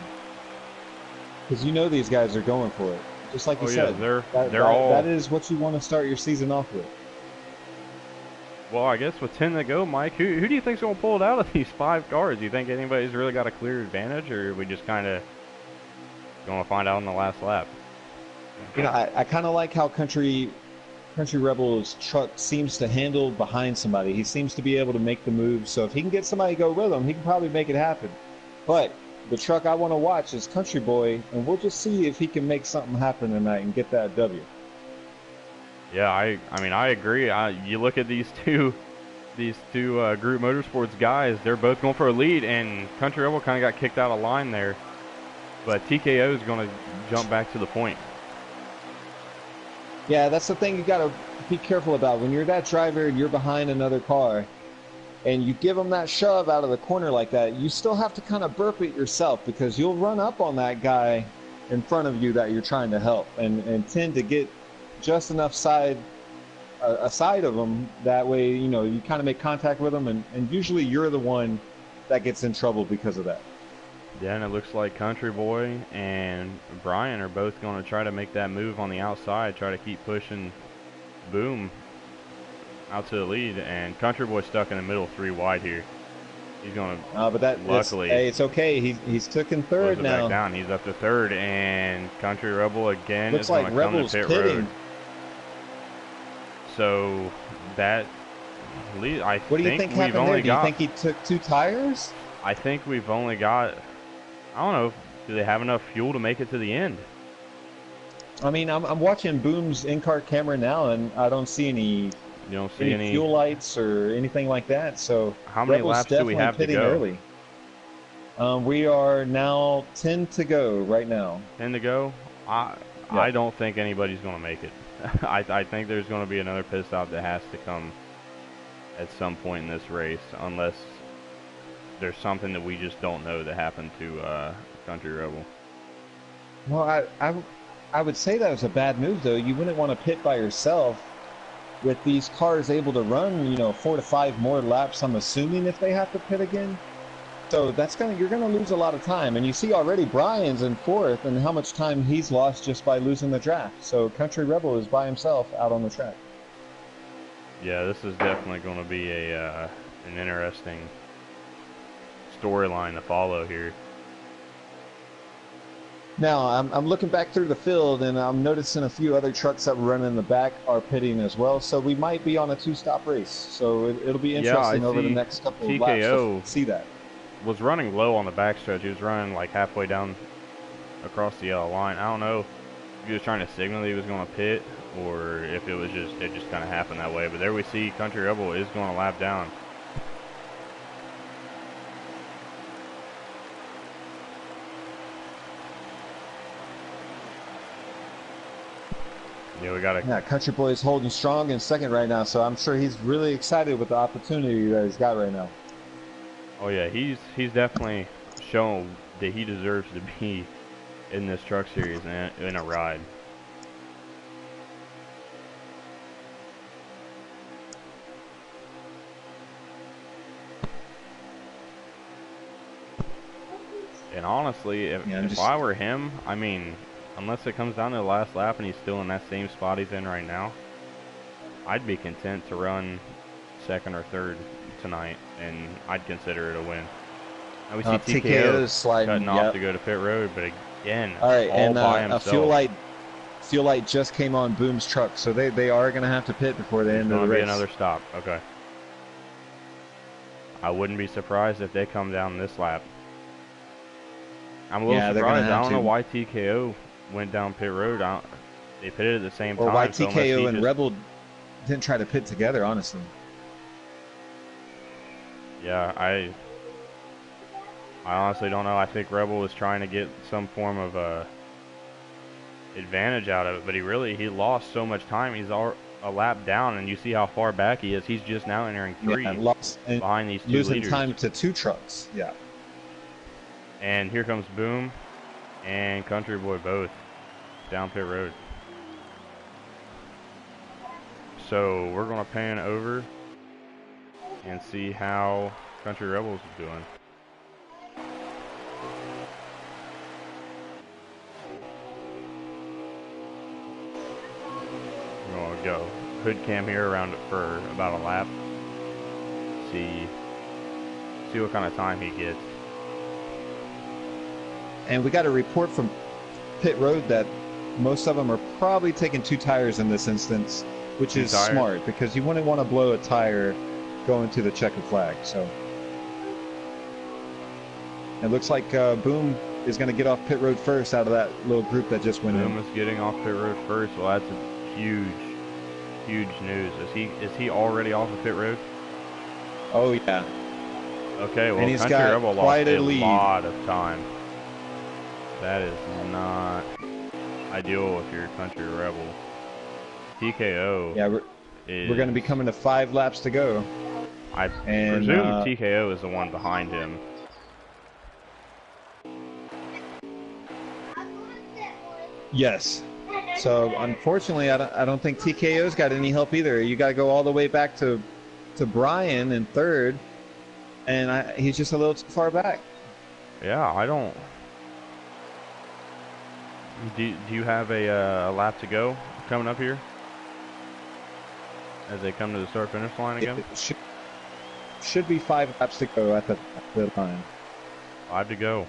Because you know these guys are going for it. Just like you said, that is what you want to start your season off with. Well, I guess with 10 to go, Mike, who do you think's going to pull it out of these 5 cars? Do you think anybody's really got a clear advantage, or are we just kind of going to find out in the last lap? You know, I kind of like how Country Country Rebel's truck seems to handle behind somebody. He seems to be able to make the move. So if he can get somebody to go with him, he can probably make it happen. But the truck I want to watch is Country Boy, and we'll just see if he can make something happen tonight and get that W. Yeah, I mean, I agree. You look at these two Group Motorsports guys, they're both going for a lead, and Country Rebel kind of got kicked out of line there. But TKO is going to jump back to the point. Yeah, that's the thing you got to be careful about. When you're that driver and you're behind another car, and you give them that shove out of the corner like that, you still have to kind of burp it yourself, because you'll run up on that guy in front of you that you're trying to help, and tend to get just enough side of them. That way, you know, you kind of make contact with them, and usually you're the one that gets in trouble because of that. Yeah, and it looks like Country Boy and Brian are both going to try to make that move on the outside, try to keep pushing Boom out to the lead, and Country Boy stuck in the middle 3 wide here. He's going to, But luckily, it's okay. He's taken third now. Back down. He's up to third, and Country Rebel again looks is like going to come to Rebel's pit pitting. road. So that lead, What do you think happened there? Do you think he took 2 tires? I think we've only got, I don't know, do they have enough fuel to make it to the end? I mean, I'm watching Boom's in-car camera now, and I don't see any. You don't see any fuel lights or anything like that. So how many laps do we have to go? Early. We are now 10 to go right now. 10 to go. I don't think anybody's going to make it. I think there's going to be another pit stop that has to come at some point in this race, unless there's something that we just don't know that happened to Country Rebel. Well, I would say that was a bad move, though. You wouldn't want to pit by yourself with these cars able to run, you know, 4 to 5 more laps, I'm assuming, if they have to pit again. So you're gonna lose a lot of time. And you see already Brian's in 4th, and how much time he's lost just by losing the draft. So Country Rebel is by himself out on the track. Yeah, this is definitely going to be an interesting storyline to follow here. Now, I'm looking back through the field, and I'm noticing a few other trucks that were running in the back are pitting as well. So we might be on a 2-stop race. So it'll be interesting over the next couple of laps to see that. Was running low on the backstretch. He was running like halfway down across the yellow line. I don't know if he was trying to signal that he was going to pit, or if it just kind of happened that way. But there we see Country Rebel is going to lap down. Yeah, Country Boy is holding strong in 2nd right now, so I'm sure he's really excited with the opportunity that he's got right now. Oh yeah, he's definitely shown that he deserves to be in this truck series and in a ride. And honestly, if I were him, I mean, unless it comes down to the last lap and he's still in that same spot he's in right now, I'd be content to run 2nd or 3rd tonight, and I'd consider it a win. Now we see TKO cutting off to go to pit road, but again, all right, all by himself. A fuel light just came on Boom's truck, so they are going to have to pit before the end of the race. Be another stop. Okay. I wouldn't be surprised if they come down this lap. I'm a little surprised. I don't know why TKO went down pit road. They pitted at the same time. Or why TKO and Rebel didn't try to pit together, honestly. Yeah, I honestly don't know. I think Rebel was trying to get some form of advantage out of it, but he lost so much time. He's a lap down, and you see how far back he is. He's just now entering 3 behind these 2 losing leaders. Time to 2 trucks. Yeah. And here comes Boom and Country Boy both down pit road. So we're going to pan over and see how Country Rebels is doing. We're going to go hood cam here around for about a lap. See what kind of time he gets. And we got a report from pit road that most of them are probably taking 2 tires in this instance. which Two is tires. smart because you wouldn't want to blow a tire going to the checkered flag. So it looks like Boom is going to get off pit road first out of that little group that just went in. Boom is getting off pit road first. Well, that's a huge news. Is he already off of pit road? Oh yeah, Okay, and well, he's Country got Rebel lost quite a a lead. lot of time. That is not ideal if you're a Country Rebel. TKO Yeah, we're going is, to be coming to 5 laps to go, I and presume TKO is the one behind him. yes. So unfortunately, I don't think TKO's got any help either. You got to go all the way back to Brian in third, and he's just a little too far back. Yeah, I don't. Do you have a lap to go coming up here as they come to the start finish line again? It should be 5 laps to go at the line. 5 to go.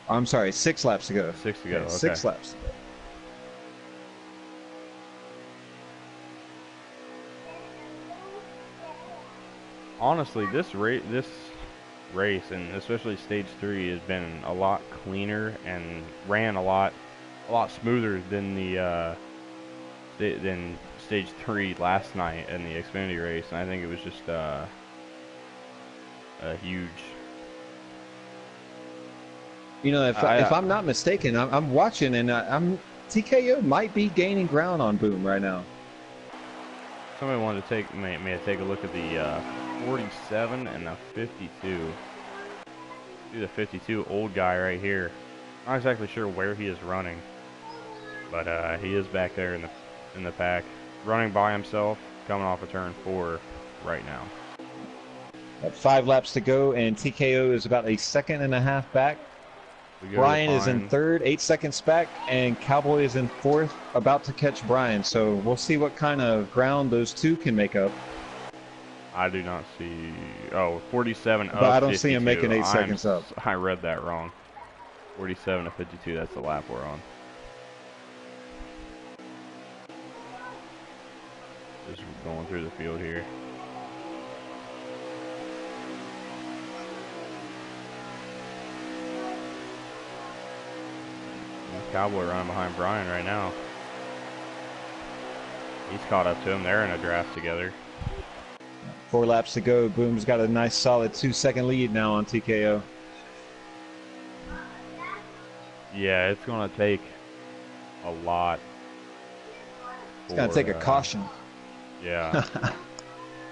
I'm sorry, 6 laps to go. 6 to go. Okay. 6 laps to go. Honestly, this race, and especially stage 3, has been a lot cleaner and ran a lot smoother than than stage 3 last night in the Xfinity race. And I think it was just a huge. You know, if I'm not mistaken, I'm watching, and TKO might be gaining ground on Boom right now. Somebody wanted to may take a look at the 47 and the 52. See the 52 old guy right here. Not exactly sure where he is running, but he is back there in the pack, running by himself, coming off of turn 4 right now. At 5 laps to go, and TKO is about a second and a half back. Brian is in third, 8 seconds back, and Cowboy is in fourth, about to catch Brian. So we'll see what kind of ground those two can make up. I do not see. Oh, 47 but I don't 52. see him making 8 seconds up. I read that wrong. 47 to 52. That's the lap we're on. Just going through the field here. Cowboy running behind Brian right now. He's caught up to him. They're in a draft together. 4 laps to go. Boom's got a nice solid 2-second lead now on TKO. Yeah, it's going to take a lot. It's going to take a caution. Yeah.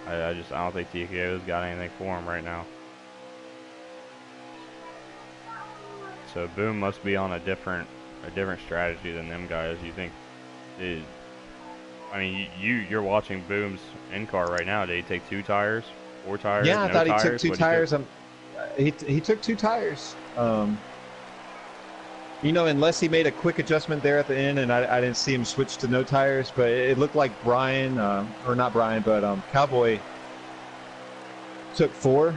I don't think TKO's got anything for him right now. So Boom must be on a different strategy than them guys. You think? I mean, you're watching Boom's in-car right now. Did he take 2 tires, 4 tires? Yeah, I thought he took 2 tires. He He took 2 tires. You know, unless he made a quick adjustment there at the end, and I didn't see him switch to no tires, but it looked like Brian, or not Brian, but Cowboy took 4,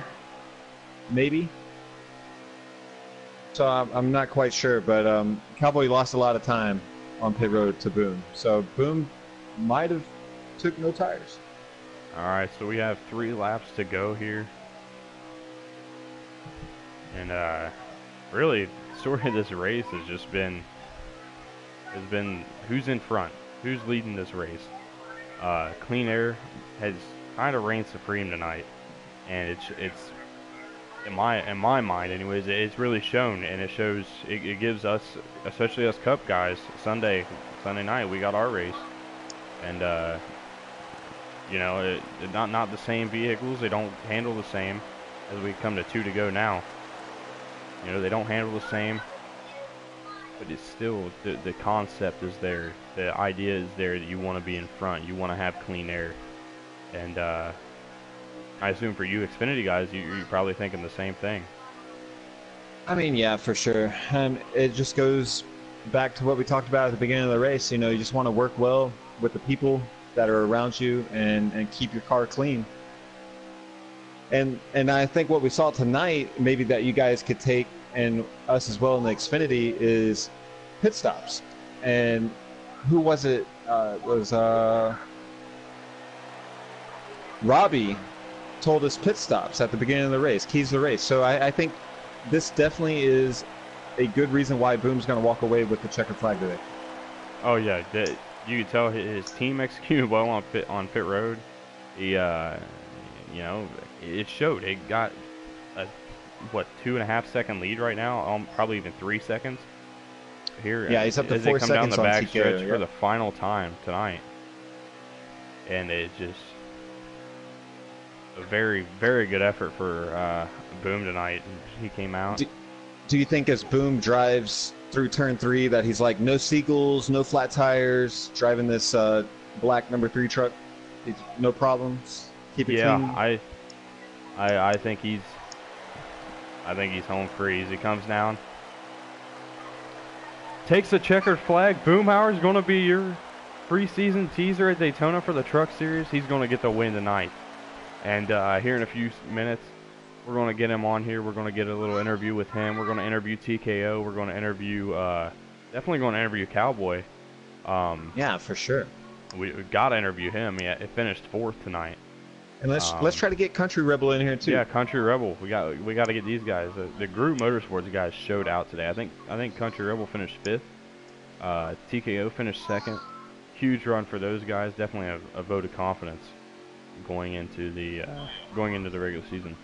maybe. So I'm not quite sure, but Cowboy lost a lot of time on pit road to Boom. So Boom might have took no tires. All right, so we have 3 laps to go here, and really, the story of this race has been who's in front, who's leading this race. Clean Air has kind of reigned supreme tonight, and it's in my mind, anyways, it's really shown, and it shows. It gives us, especially us Cup guys, Sunday night, we got our race, and you know, not the same vehicles. They don't handle the same as we come to 2 to go now. You know, they don't handle the same, but it's still the concept is there. The idea is there that you want to be in front. You want to have clean air, and I assume for you Xfinity guys, you're probably thinking the same thing. I mean, yeah, for sure. It just goes back to what we talked about at the beginning of the race. You know, you just want to work well with the people that are around you and keep your car clean. And I think what we saw tonight, maybe that you guys could take, and us as well in the Xfinity, is pit stops. And who was it? It was Robbie told us pit stops at the beginning of the race, keys to the race. So I think this definitely is a good reason why Boom's going to walk away with the checkered flag today. Oh yeah, you could tell his team executed well on pit road. He, you know, it showed. It got a what 2.5 second lead right now, probably even 3 seconds here Yeah, he's up to as they four come down the seconds on back TKO. stretch for Yep. the final time tonight, and it just a very good effort for Boom tonight. He came out. Do, do you think as Boom drives through turn three that he's like no seagulls, no flat tires, driving this black number three truck, no problems, keep it Yeah, clean? I think he's home free as he comes down. Takes a checkered flag. Boomhauer is going to be your preseason teaser at Daytona for the Truck Series. He's going to get the win tonight. And here in a few minutes, we're going to get him on here. We're going to get a little interview with him. We're going to interview TKO. We're going to interview, definitely going to interview Cowboy. Um, Yeah, for sure. we got to interview him. He finished fourth tonight. And let's Um, try to get Country Rebel in here too. yeah, Country Rebel. We got to get these guys. The Group Motorsports guys showed out today. I think Country Rebel finished fifth. TKO finished second. Huge run for those guys. Definitely a vote of confidence going into the regular season.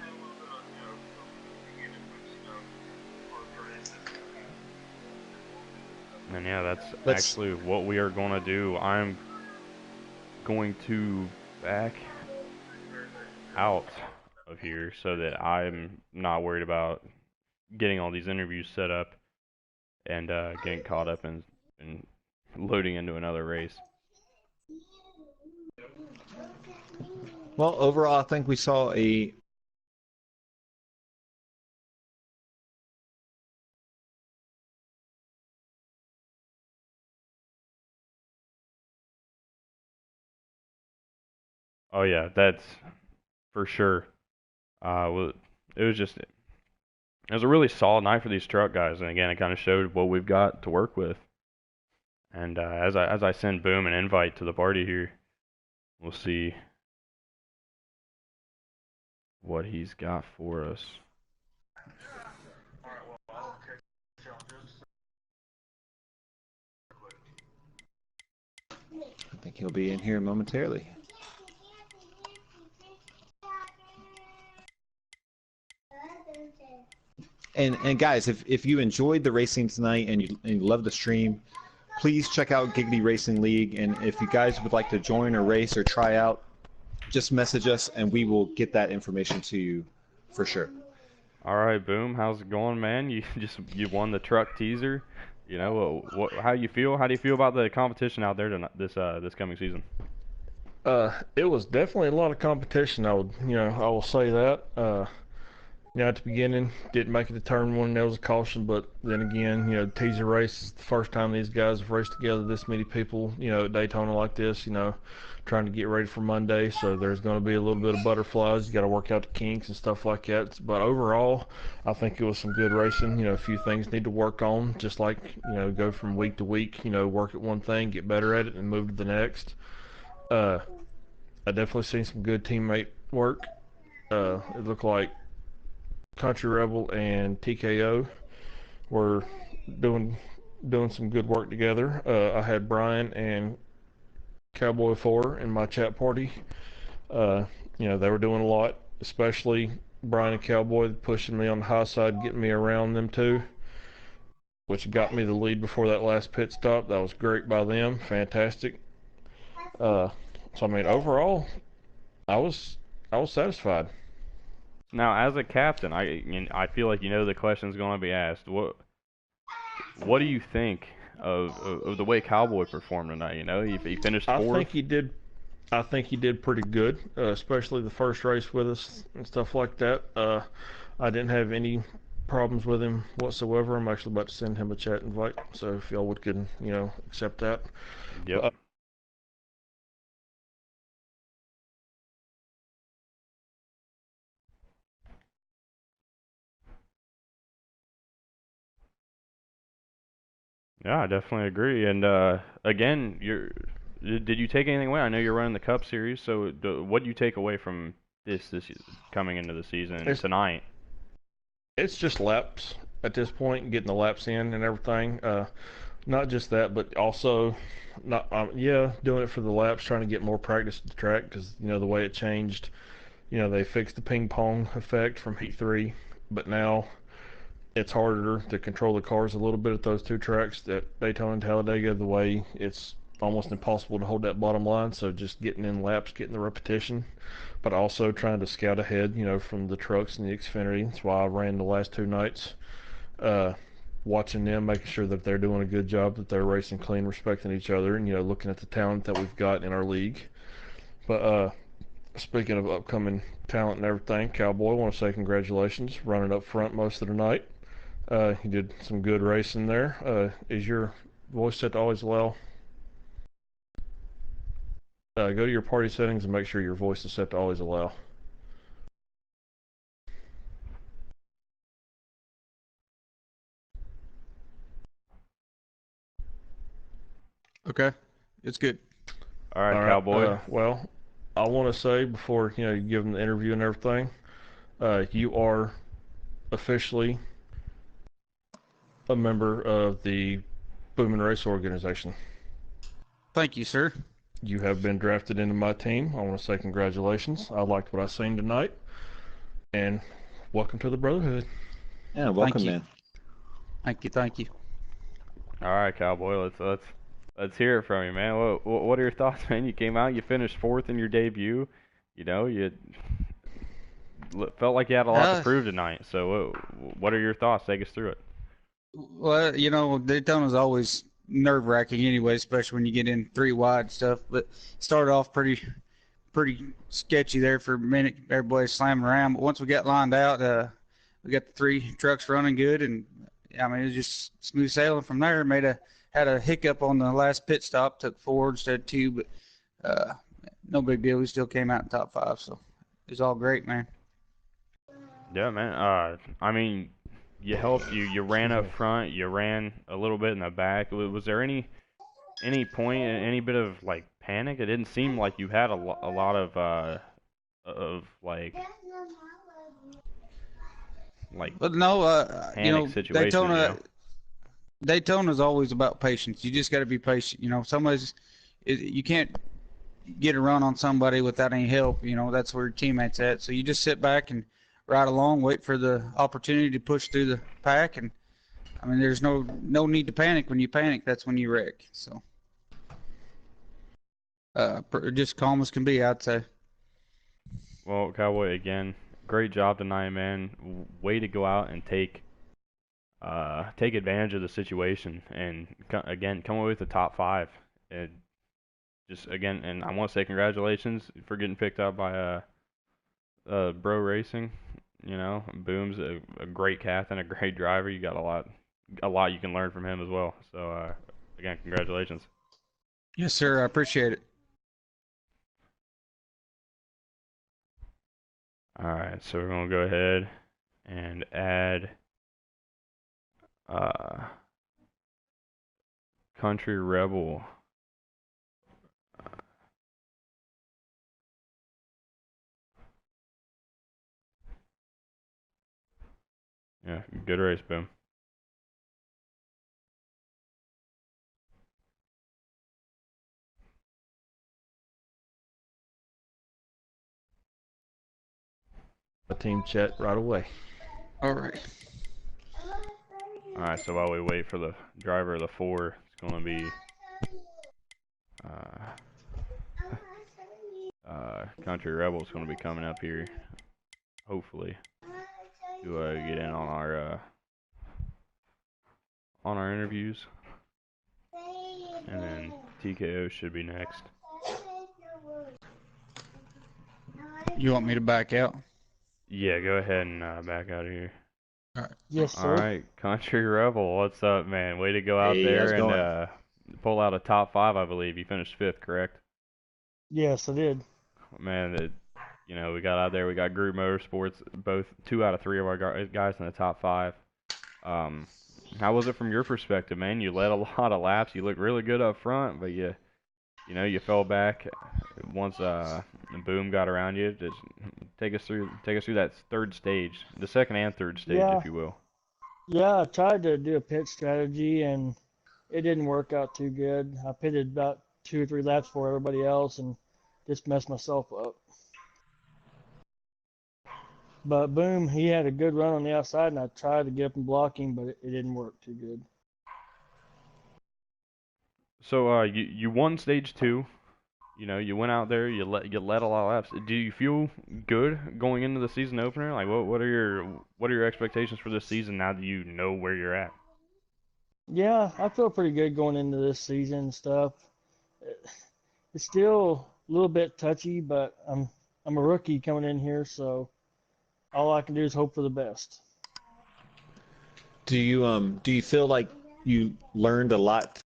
And yeah, that's Let's actually what we are going to do. I'm going to back out of here so that I'm not worried about getting all these interviews set up and getting caught up in loading into another race. well, overall, I think we saw a. Oh yeah, that's for sure. Well, it was just it was a really solid night for these truck guys, and again, it kind of showed what we've got to work with. And as I send Boom an invite to the party here, we'll see what he's got for us. I think he'll be in here momentarily. And guys, if you enjoyed the racing tonight and you love the stream, please check out Giggity Racing League. And if you guys would like to join or race or try out, just message us and we will get that information to you for sure. All right, Boom, how's it going, man? You won the truck teaser. You know how you feel? How do you feel about the competition out there this coming season? It was definitely a lot of competition. I will say that. At the beginning, didn't make it to turn one. That was a caution, but then again, teaser race is the first time these guys have raced together. This many people, at Daytona like this. Trying to get ready for Monday, so there's going to be a little bit of butterflies. You got to work out the kinks and stuff like that. But overall, I think it was some good racing. A few things need to work on, just like go from week to week. Work at one thing, get better at it, and move to the next. Uh, I definitely seen some good teammate work. It looked like Country Rebel and TKO were doing doing some good work together. I had Brian and Cowboy 4 in my chat party. Uh, they were doing a lot, especially Brian and Cowboy pushing me on the high side, getting me around them too, which got me the lead before that last pit stop. That was great by them. Fantastic. Uh, so I mean, overall, I was I was satisfied. Now, as a captain, I feel like the question's going to be asked. What do you think of the way Cowboy performed tonight? He finished I fourth. think he did. I think he did pretty good, especially the first race with us and stuff like that. I didn't have any problems with him whatsoever. I'm actually about to send him a chat invite, so if y'all would can accept that. Yep. Uh, Yeah, I definitely agree. And again, did you take anything away? I know you're running the Cup Series, so what do you take away from this coming into the season It's tonight? it's just laps at this point, getting the laps in and everything. Not just that, but also not yeah, doing it for the laps, trying to get more practice at the track because the way it changed. They fixed the ping pong effect from Heat 3, but now it's harder to control the cars a little bit at those two tracks at Daytona and Talladega. The way it's almost impossible to hold that bottom line, so just getting in laps, getting the repetition, but also trying to scout ahead, from the trucks and the Xfinity. That's why I ran the last two nights, uh, watching them, making sure that they're doing a good job, that they're racing clean, respecting each other, and looking at the talent that we've got in our league. But speaking of upcoming talent and everything, Cowboy, I want to say congratulations, running up front most of the night. You did some good racing there. Is your voice set to always allow? Go to your party settings and make sure your voice is set to always allow. Okay, it's good. All right, All right. Cowboy. Well, I want to say before you give them the interview and everything, you are officially a member of the Boom and Race organization. Thank you, sir. You have been drafted into my team. I want to say congratulations. I liked what I seen tonight, and welcome to the Brotherhood. Yeah, Thank welcome, you. man. Thank you. Thank you. All right, Cowboy. Let's hear it from you, man. What are your thoughts, man? You came out, you finished fourth in your debut. You felt like you had a lot to Uh, prove tonight. So what are your thoughts? Take us through it. well, Daytona's always nerve-wracking anyway, especially when you get in three wide stuff. But started off pretty sketchy there for a minute. Everybody slamming around, but once we got lined out, we got the three trucks running good, and I mean it was just smooth sailing from there. Had a hiccup on the last pit stop, took four instead of two, but uh, no big deal. We still came out in top five, so it was all great, man. Yeah, man. I mean, you helped. You ran Excuse up me. front. You ran a little bit in the back. Was there any point, any bit of like panic? It didn't seem like you had a lot of like But no, panic situations, you know? Daytona's always about patience. You just got to be patient. You can't get a run on somebody without any help. That's where your teammates at. So you just sit back and ride along, wait for the opportunity to push through the pack. And I mean, there's no need to panic. When you panic, that's when you wreck. So just calm as can be, I'd say. Well, Cowboy, again, great job tonight, man. Way to go out and take advantage of the situation, and again, come away with the top five. And just again, and I want to say congratulations for getting picked up by Bro Racing. Boom's a great captain, a great driver. You got a lot you can learn from him as well. So again, congratulations. Yes, sir. I appreciate it. All right, so we're gonna go ahead and add uh, Country Rebel. Yeah, good race, Boom. A team chat right away. All right. All right, so while we wait for the driver of the four, it's gonna be uh, Country Rebel's gonna be coming up here, hopefully, to get in on our interviews, and then TKO should be next. You want me to back out? Yeah, go ahead and back out of here. All right. Yes, All sir. right, Country Rebel, what's up, man? Way to go out Hey, how's there it and going? pull out a top five, I believe. You finished fifth, correct? Yes, I did. Man, we got out there. We got Group Motorsports, both two out of three of our guys in the top five. Um, how was it from your perspective, man? You led a lot of laps. You looked really good up front, but you fell back once Boom got around you. Just take us through that third stage, the second and third stage, Yeah, if you will. yeah. I tried to do a pit strategy and it didn't work out too good. I pitted about 2 or 3 laps for everybody else and just messed myself up. But Boom, he had a good run on the outside, and I tried to get up and block him, but it didn't work too good. So you won stage two. You went out there, you led a lot of laps. Do you feel good going into the season opener? Like what are your expectations for this season now that you know where you're at? Yeah, I feel pretty good going into this season and stuff. It's still a little bit touchy, but I'm a rookie coming in here, so all I can do is hope for the best. Do you feel like you learned a lot?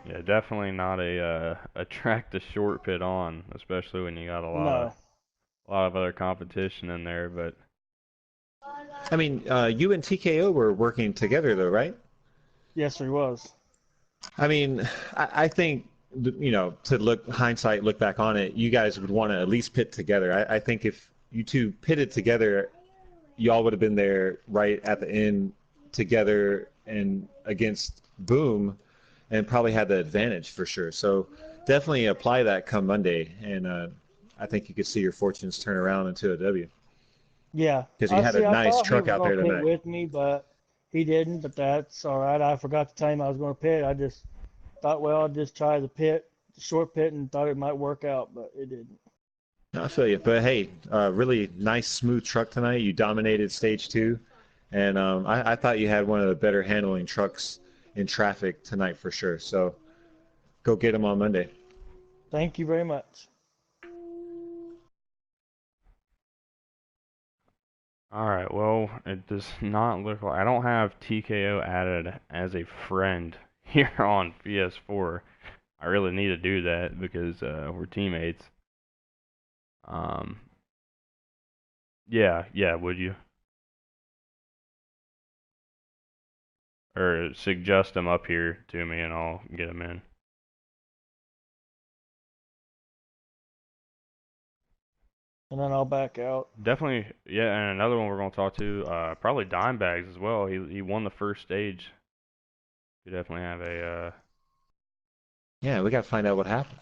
Yeah, definitely not a track to short pit on, especially when you got No. a lot of other competition in there. But I mean, you and TKO were working together though, right? Yes, sir, he was. I mean, I think to look back on it, you guys would want to at least pit together. I think if you two pitted together, y'all would have been there right at the end together and against Boom, and probably had the advantage for sure. So definitely apply that come Monday, and I think you could see your fortunes turn around into a W Yeah. because you I had a see. I nice thought he truck was out going there to pit tonight. with me, but he didn't. But that's all right. I forgot to tell him I was going to pit. I just thought, well, I'd just try the short pit, and thought it might work out, but it didn't. I feel you, but hey, really nice smooth truck tonight. You dominated stage two, and I thought you had one of the better handling trucks in traffic tonight for sure. So go get them on Monday. Thank you very much. all right, well, it does not look like I don't have TKO added as a friend here on PS4. I really need to do that because we're teammates. Um, yeah, would you? Or suggest them up here to me and I'll get them in. And then I'll back out. Definitely, yeah, and another one we're gonna talk to, probably Dimebags as well. He won the first stage. You definitely have a Yeah, we got to find out what happened.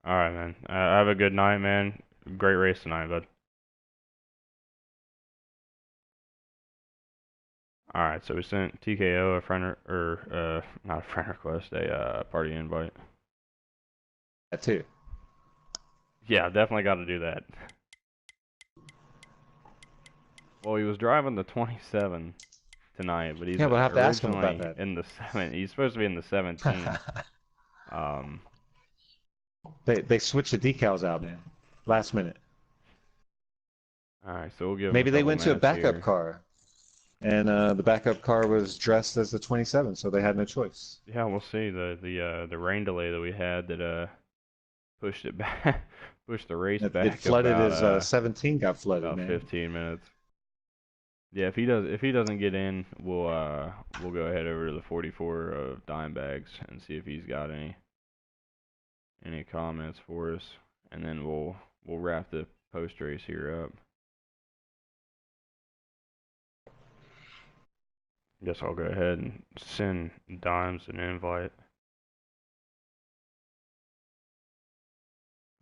all right, man. Have a good night, man. Great race tonight, bud. All right, so we sent TKO a not a friend request, a party invite. That too. Yeah, definitely got to do that. Well, he was driving the 27 tonight, but he's Yeah, we'll have to ask him about originally that. in the seven. He's supposed to be in the 17. Um, They switched the decals out, man, last minute. all right, so we'll give him a Maybe they couple went to a minutes backup here. car, and the backup car was dressed as the 27, so they had no choice. Yeah, we'll see. The rain delay that we had that pushed it back, pushed the race It back flooded his 17 got flooded, about man. 15 minutes. Yeah, if he doesn't get in, we'll go ahead over to the 44 of Dimebags and see if he's got any comments for us, and then we'll wrap the post race here up. Guess I'll go ahead and send Dimes an invite.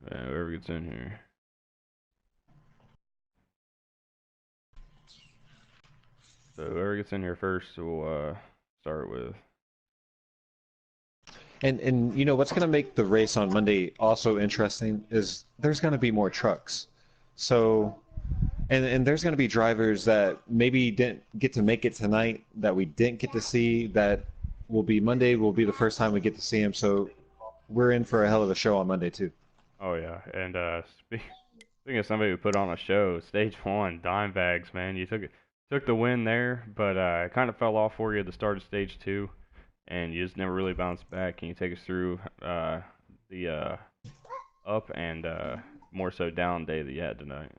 Whoever gets in here. So whoever gets in here first, we'll start with. And you know what's going to make the race on Monday also interesting is there's going to be more trucks. So and there's going to be drivers that maybe didn't get to make it tonight that we didn't get to see that will be Monday will be the first time we get to see them. So we're in for a hell of a show on Monday too. Oh yeah, and Speaking of somebody who put on a show, stage one, dime bags, man. You took the win there, but it kind of fell off for you at the start of stage two, and you just never really bounced back. Can you take us through the up and more so down day that you had tonight?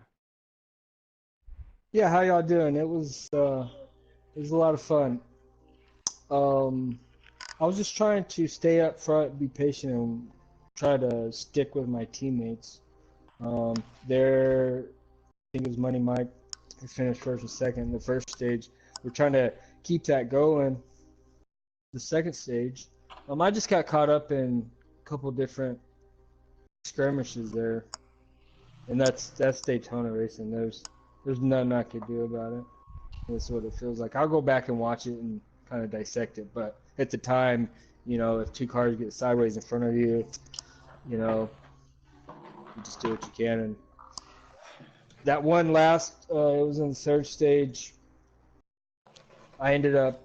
Yeah, how y'all doing? It was a lot of fun. Um, I was just trying to stay up front, be patient, and try to stick with my teammates. There, I think it was Money Mike. He finished first and second in the first stage. We're trying to keep that going. The second stage, I just got caught up in a couple different skirmishes there, and that's Daytona racing. There's nothing I could do about it. That's what it feels like. I'll go back and watch it and kind of dissect it, but at the time, if two cars get sideways in front of you, you know, you just do what you can. And that one last, it was in the third stage. I ended up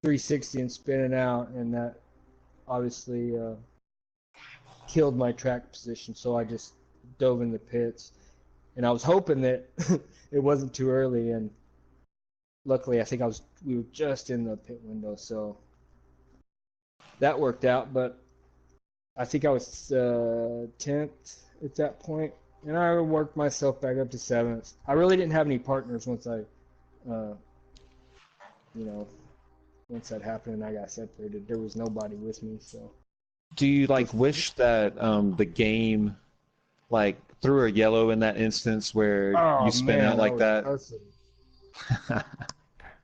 360 and spinning out, and that obviously killed my track position. So I just dove in the pits, and I was hoping that it wasn't too early. And luckily, I think we were just in the pit window, so that worked out. But I think I was 10th at that point, and I worked myself back up to 7th. I really didn't have any partners once uh, once that happened and I got separated. There was nobody with me, so. Do you like wish that the game like threw a yellow in that instance where Oh you spin man, out like was that? perfect.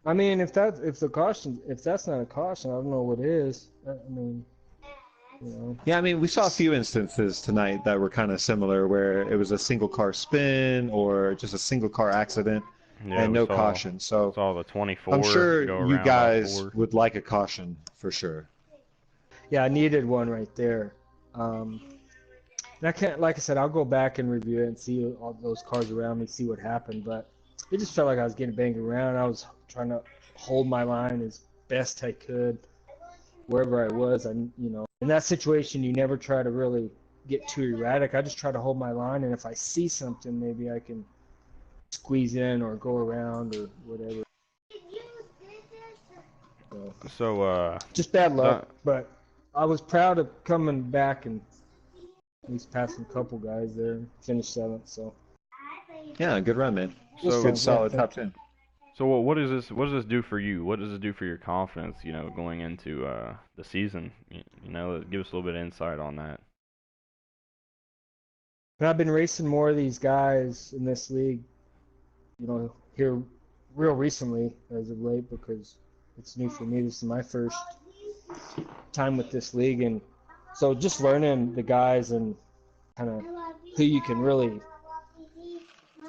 I mean, if that's not a caution, I don't know what is. I mean, Yeah, I mean, we saw a few instances tonight that were kind of similar where it was a single car spin or just a single car accident Yeah, and we no saw caution. So saw the I'm 24 sure go you around all guys four. would like a caution for sure. yeah, I needed one right there. And I can't, like I said, I'll go back and review it and see all those cars around me, see what happened. But it just felt like I was getting banged around. I was trying to hold my line as best I could wherever I was. In that situation, you never try to really get too erratic. I just try to hold my line, and if I see something, maybe I can squeeze in or go around or whatever. So, So, just bad luck, that, but I was proud of coming back and at least passing a couple guys there, finished 7th. So Yeah, good run, man. it was so Good fun. Yeah, solid top thank you. 10. So what does this do for you? What does it do for your confidence, going into the season? Give us a little bit of insight on that. And I've been racing more of these guys in this league, here real recently as of late because it's new for me. This is my first time with this league, and so just learning the guys and kind of who you can really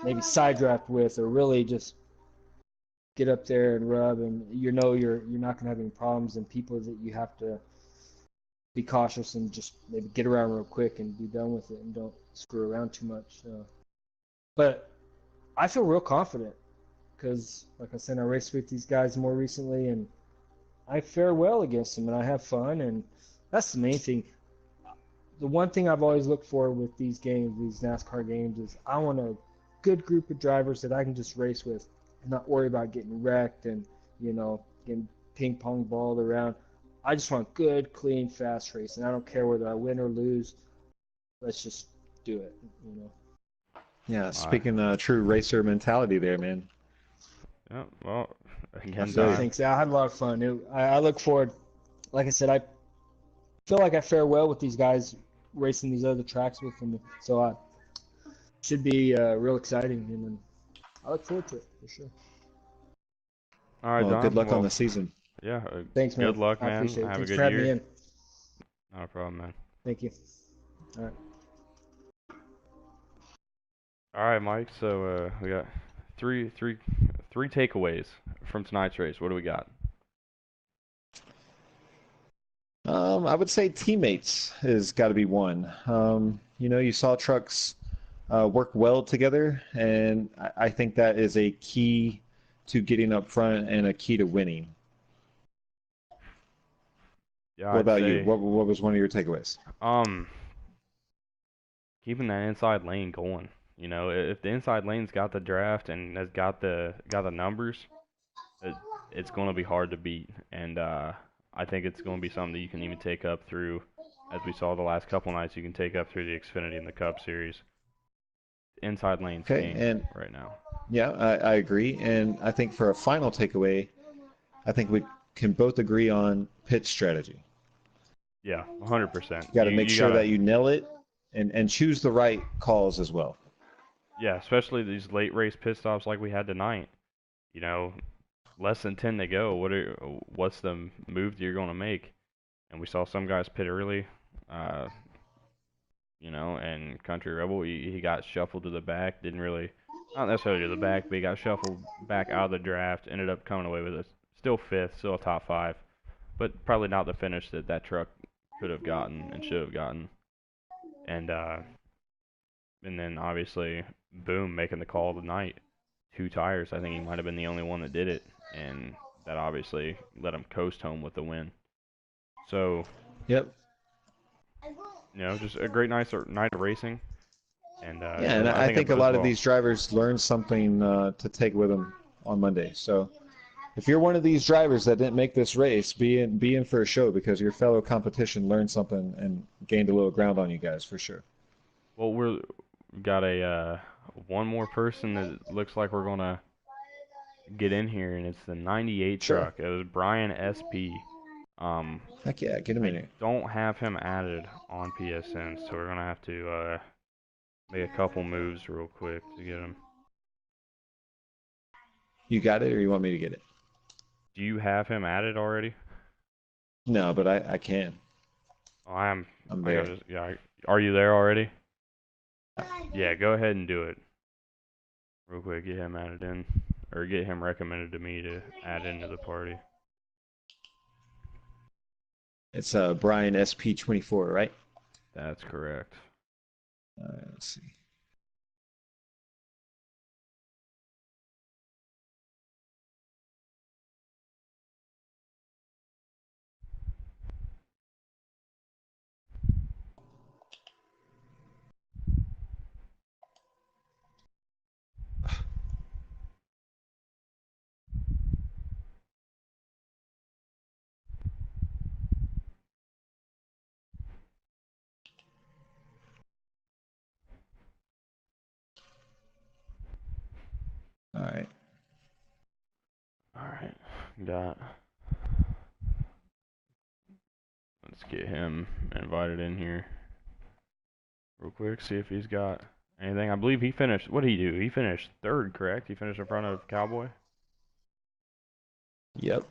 maybe side draft with or really just get up there and rub, and you're not gonna have any problems, and people that you have to be cautious and just maybe get around real quick and be done with it and don't screw around too much. But I feel real confident because, like I said, I raced with these guys more recently, and I fare well against them, and I have fun, and that's the main thing. The one thing I've always looked for with these games, these NASCAR games, is I want a good group of drivers that I can just race with and not worry about getting wrecked and, getting ping pong balled around. I just want good, clean, fast racing. I don't care whether I win or lose. Let's just do it. Yeah, All right. speaking true racer mentality there, man. Yeah. Well, I again, feel Yeah, you. Don. thanks. I had a lot of fun. I look forward. Like I said, I feel like I fare well with these guys racing these other tracks with them. So I should be real exciting, and I look forward to it for sure. All right, Well, good Don. luck on Well, the season. yeah. Thanks, Good man. luck, I man. appreciate it. Have a Thanks good for having me year. in. No problem, man. Thank you. All right. All right, Mike. So we got three takeaways from tonight's race. What do we got? I would say teammates has got to be one. You saw trucks work well together, and I think that is a key to getting up front and a key to winning. Yeah, What I'd about you? say What was one of your takeaways? um keeping that inside lane going. You know, if the inside lane's got the draft and has got the numbers, it, it's going to be hard to beat. And I think it's going to be something that you can even take up through, as we saw the last couple nights, you can take up through the Xfinity and the Cup Series. Inside lane's Okay, king and right now. yeah, I agree. And I think for a final takeaway, I think we can both agree on pit strategy. Yeah, 100%. You got to make You sure gotta, that you nail it and choose the right calls as well. yeah, especially these late race pit stops like we had tonight. You know, less than 10 to go. What's the move that you're going to make? And we saw some guys pit early. Uh, you know, and Country Rebel, he got shuffled to the back. Didn't really, not necessarily to the back, but he got shuffled back out of the draft. Ended up coming away with a still fifth, still a top five, but probably not the finish that that truck could have gotten and should have gotten. And then obviously, Boom making the call of the night. Two tires. I think he might have been the only one that did it, and that obviously let him coast home with the win. So, Yep. you know, just a great night of racing. And Yeah, and I I think it think a bodes lot of well. these drivers learned something to take with them on Monday. So if you're one of these drivers that didn't make this race, be in for a show because your fellow competition learned something and gained a little ground on you guys for sure. Well, we've got a one more person that looks like we're gonna get in here, and it's the 98 Sure. truck. It was Brian SP. Um, Heck yeah, get him in I here. don't have him added on PSN, so we're gonna have to make a couple moves real quick to get him. You got it, or you want me to get it? Do you have him added already? No, but I can. Oh, I am. I'm I there. gotta. Yeah. Are you there already? Yeah. Go ahead and do it real quick. Get him added in, or get him recommended to me to add into the party. It's Brian SP24, right? That's correct. Let's see. All right. All right. Got. Let's get him invited in here real quick. See if he's got anything. I believe he finished. What did he do? He finished third, correct? He finished in front of Cowboy. Yep.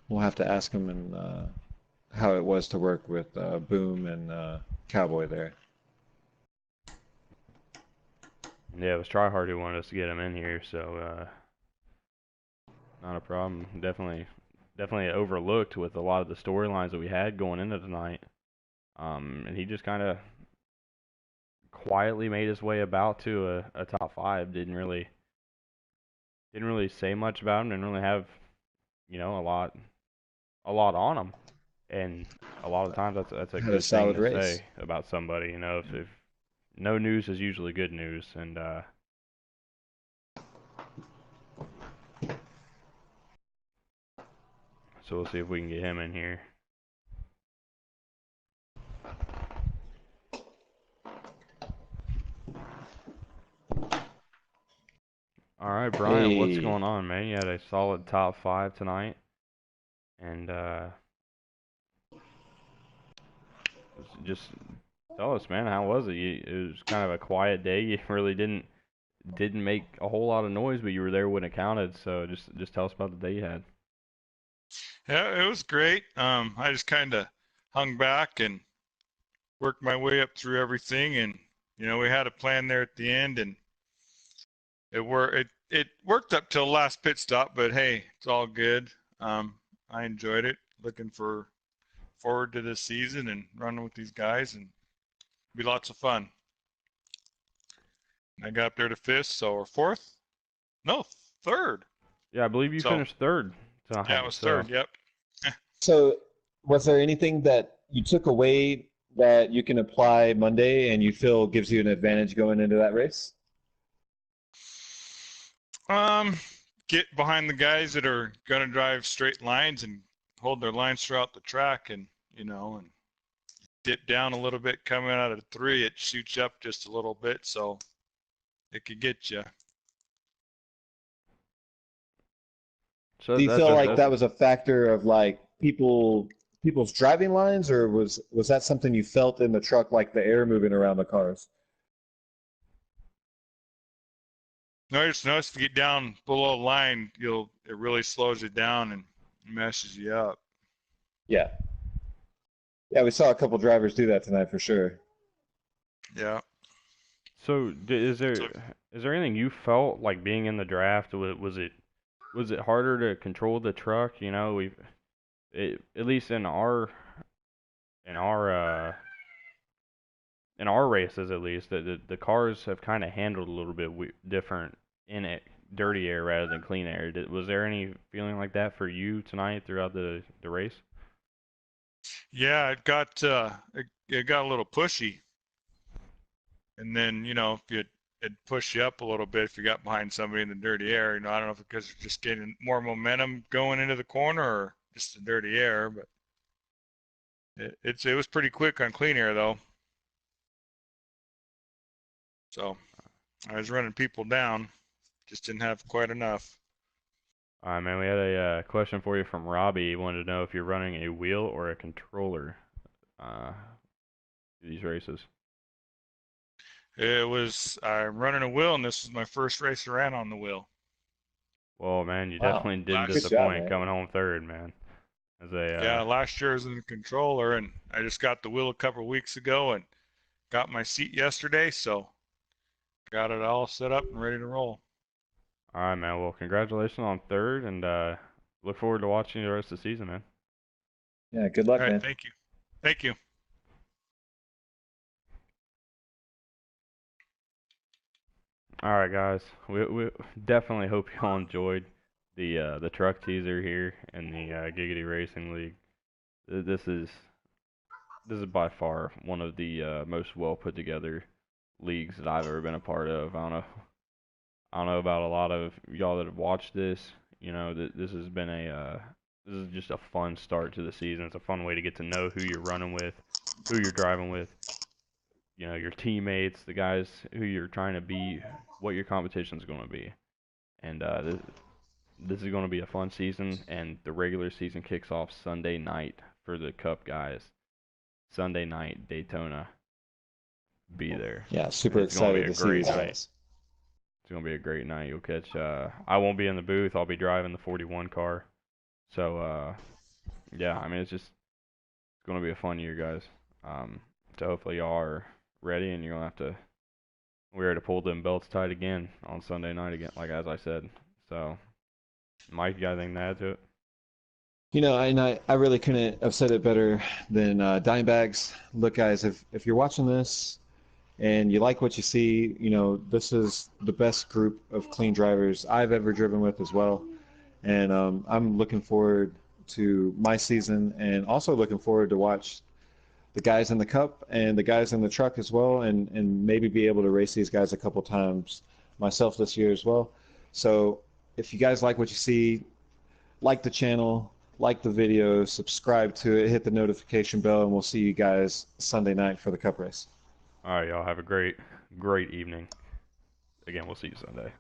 We'll have to ask him and how it was to work with Boom and Cowboy there. Yeah, it was Tryhard who wanted us to get him in here, so not a problem. Definitely overlooked with a lot of the storylines that we had going into tonight. And he just kind of quietly made his way about to a top five. Didn't really say much about him. Didn't really have a lot on him. And a lot of times that's a Had a good thing solid to race. say about somebody. You know, if no news is usually good news, and so we'll see if we can get him in here. All right, Brian, what's Hey, going on, man? You had a solid top five tonight, and just tell us, man, how was it? It was kind of a quiet day. You really didn't make a whole lot of noise, but you were there when it counted. So just tell us about the day you had. Yeah, it was great. I just kind of hung back and worked my way up through everything, and we had a plan there at the end, and it worked up till last pit stop. But hey, it's all good. I enjoyed it. Looking forward to this season and running with these guys, and be lots of fun. I got up there to fifth, or fourth? No, third. Yeah, I believe you So finished third yeah, it tonight. was So third. Yep. So, was there anything that you took away that you can apply Monday and you feel gives you an advantage going into that race? Um, get behind the guys that are gonna drive straight lines and hold their lines throughout the track, and and dip down a little bit coming out of the three. It shoots up just a little bit, so it could get you. So Do you feel like that's that was a factor of like people's driving lines, or was that something you felt in the truck, like the air moving around the cars? No, I just noticed if you get down below the line, it really slows you down and messes you up. Yeah. Yeah, we saw a couple drivers do that tonight for sure. Yeah. so. So Is there anything you felt like being in the draft? Was it harder to control the truck? You know, at least in our in our races at least, the cars have kind of handled a little bit different in it, dirty air rather than clean air. Was there any feeling like that for you tonight throughout the race? yeah, it got a little pushy, and then if it'd push you up a little bit if you got behind somebody in the dirty air. I don't know if because you're just getting more momentum going into the corner or just the dirty air, but it was pretty quick on clean air though. So I was running people down, just didn't have quite enough. All right, man. We had a question for you from Robbie. He wanted to know if you're running a wheel or a controller uh, these races. I'm running a wheel, and this is my first race I ran on the wheel. Well, man, you Wow. definitely didn't Good job, disappoint man. coming home third, man. As a Yeah, last year I was in the controller, and I just got the wheel a couple of weeks ago and got my seat yesterday, so got it all set up and ready to roll. all right, man. Well, congratulations on third, and look forward to watching the rest of the season, man. Yeah, good All luck, right, man. thank you. Thank you. All right, guys. We definitely hope y'all enjoyed the truck teaser here in the Giggity Racing League. This is this is by far one of the most well put together leagues that I've ever been a part of. I don't know about a lot of y'all that have watched this. You know, this has been this is just a fun start to the season. It's a fun way to get to know who you're running with, who you're driving with, you know, your teammates, the guys who you're trying to be, what your competition is going to be. And this is going to be a fun season, and the regular season kicks off Sunday night for the Cup guys. Sunday night, Daytona. Be there. Yeah, super It's going to be excited a to see great these night. guys. It's going to be a great night. You'll catch, I won't be in the booth. I'll be driving the 41 car. So, yeah, I mean, it's going to be a fun year, guys. So hopefully y'all are ready, and you're going to have to, we're to pull them belts tight again on Sunday night again, like as I said. So, Mike, you got anything to add to it? And I really couldn't have said it better than Dimebags. Look, guys, if you're watching this and you like what you see, this is the best group of clean drivers I've ever driven with as well. And I'm looking forward to my season, and also looking forward to watch the guys in the Cup and the guys in the truck as well, and maybe be able to race these guys a couple times myself this year as well. So if you guys like what you see, like the channel, like the video, subscribe to it, hit the notification bell, and we'll see you guys Sunday night for the Cup race. All right, y'all have a great evening. Again, we'll see you Sunday.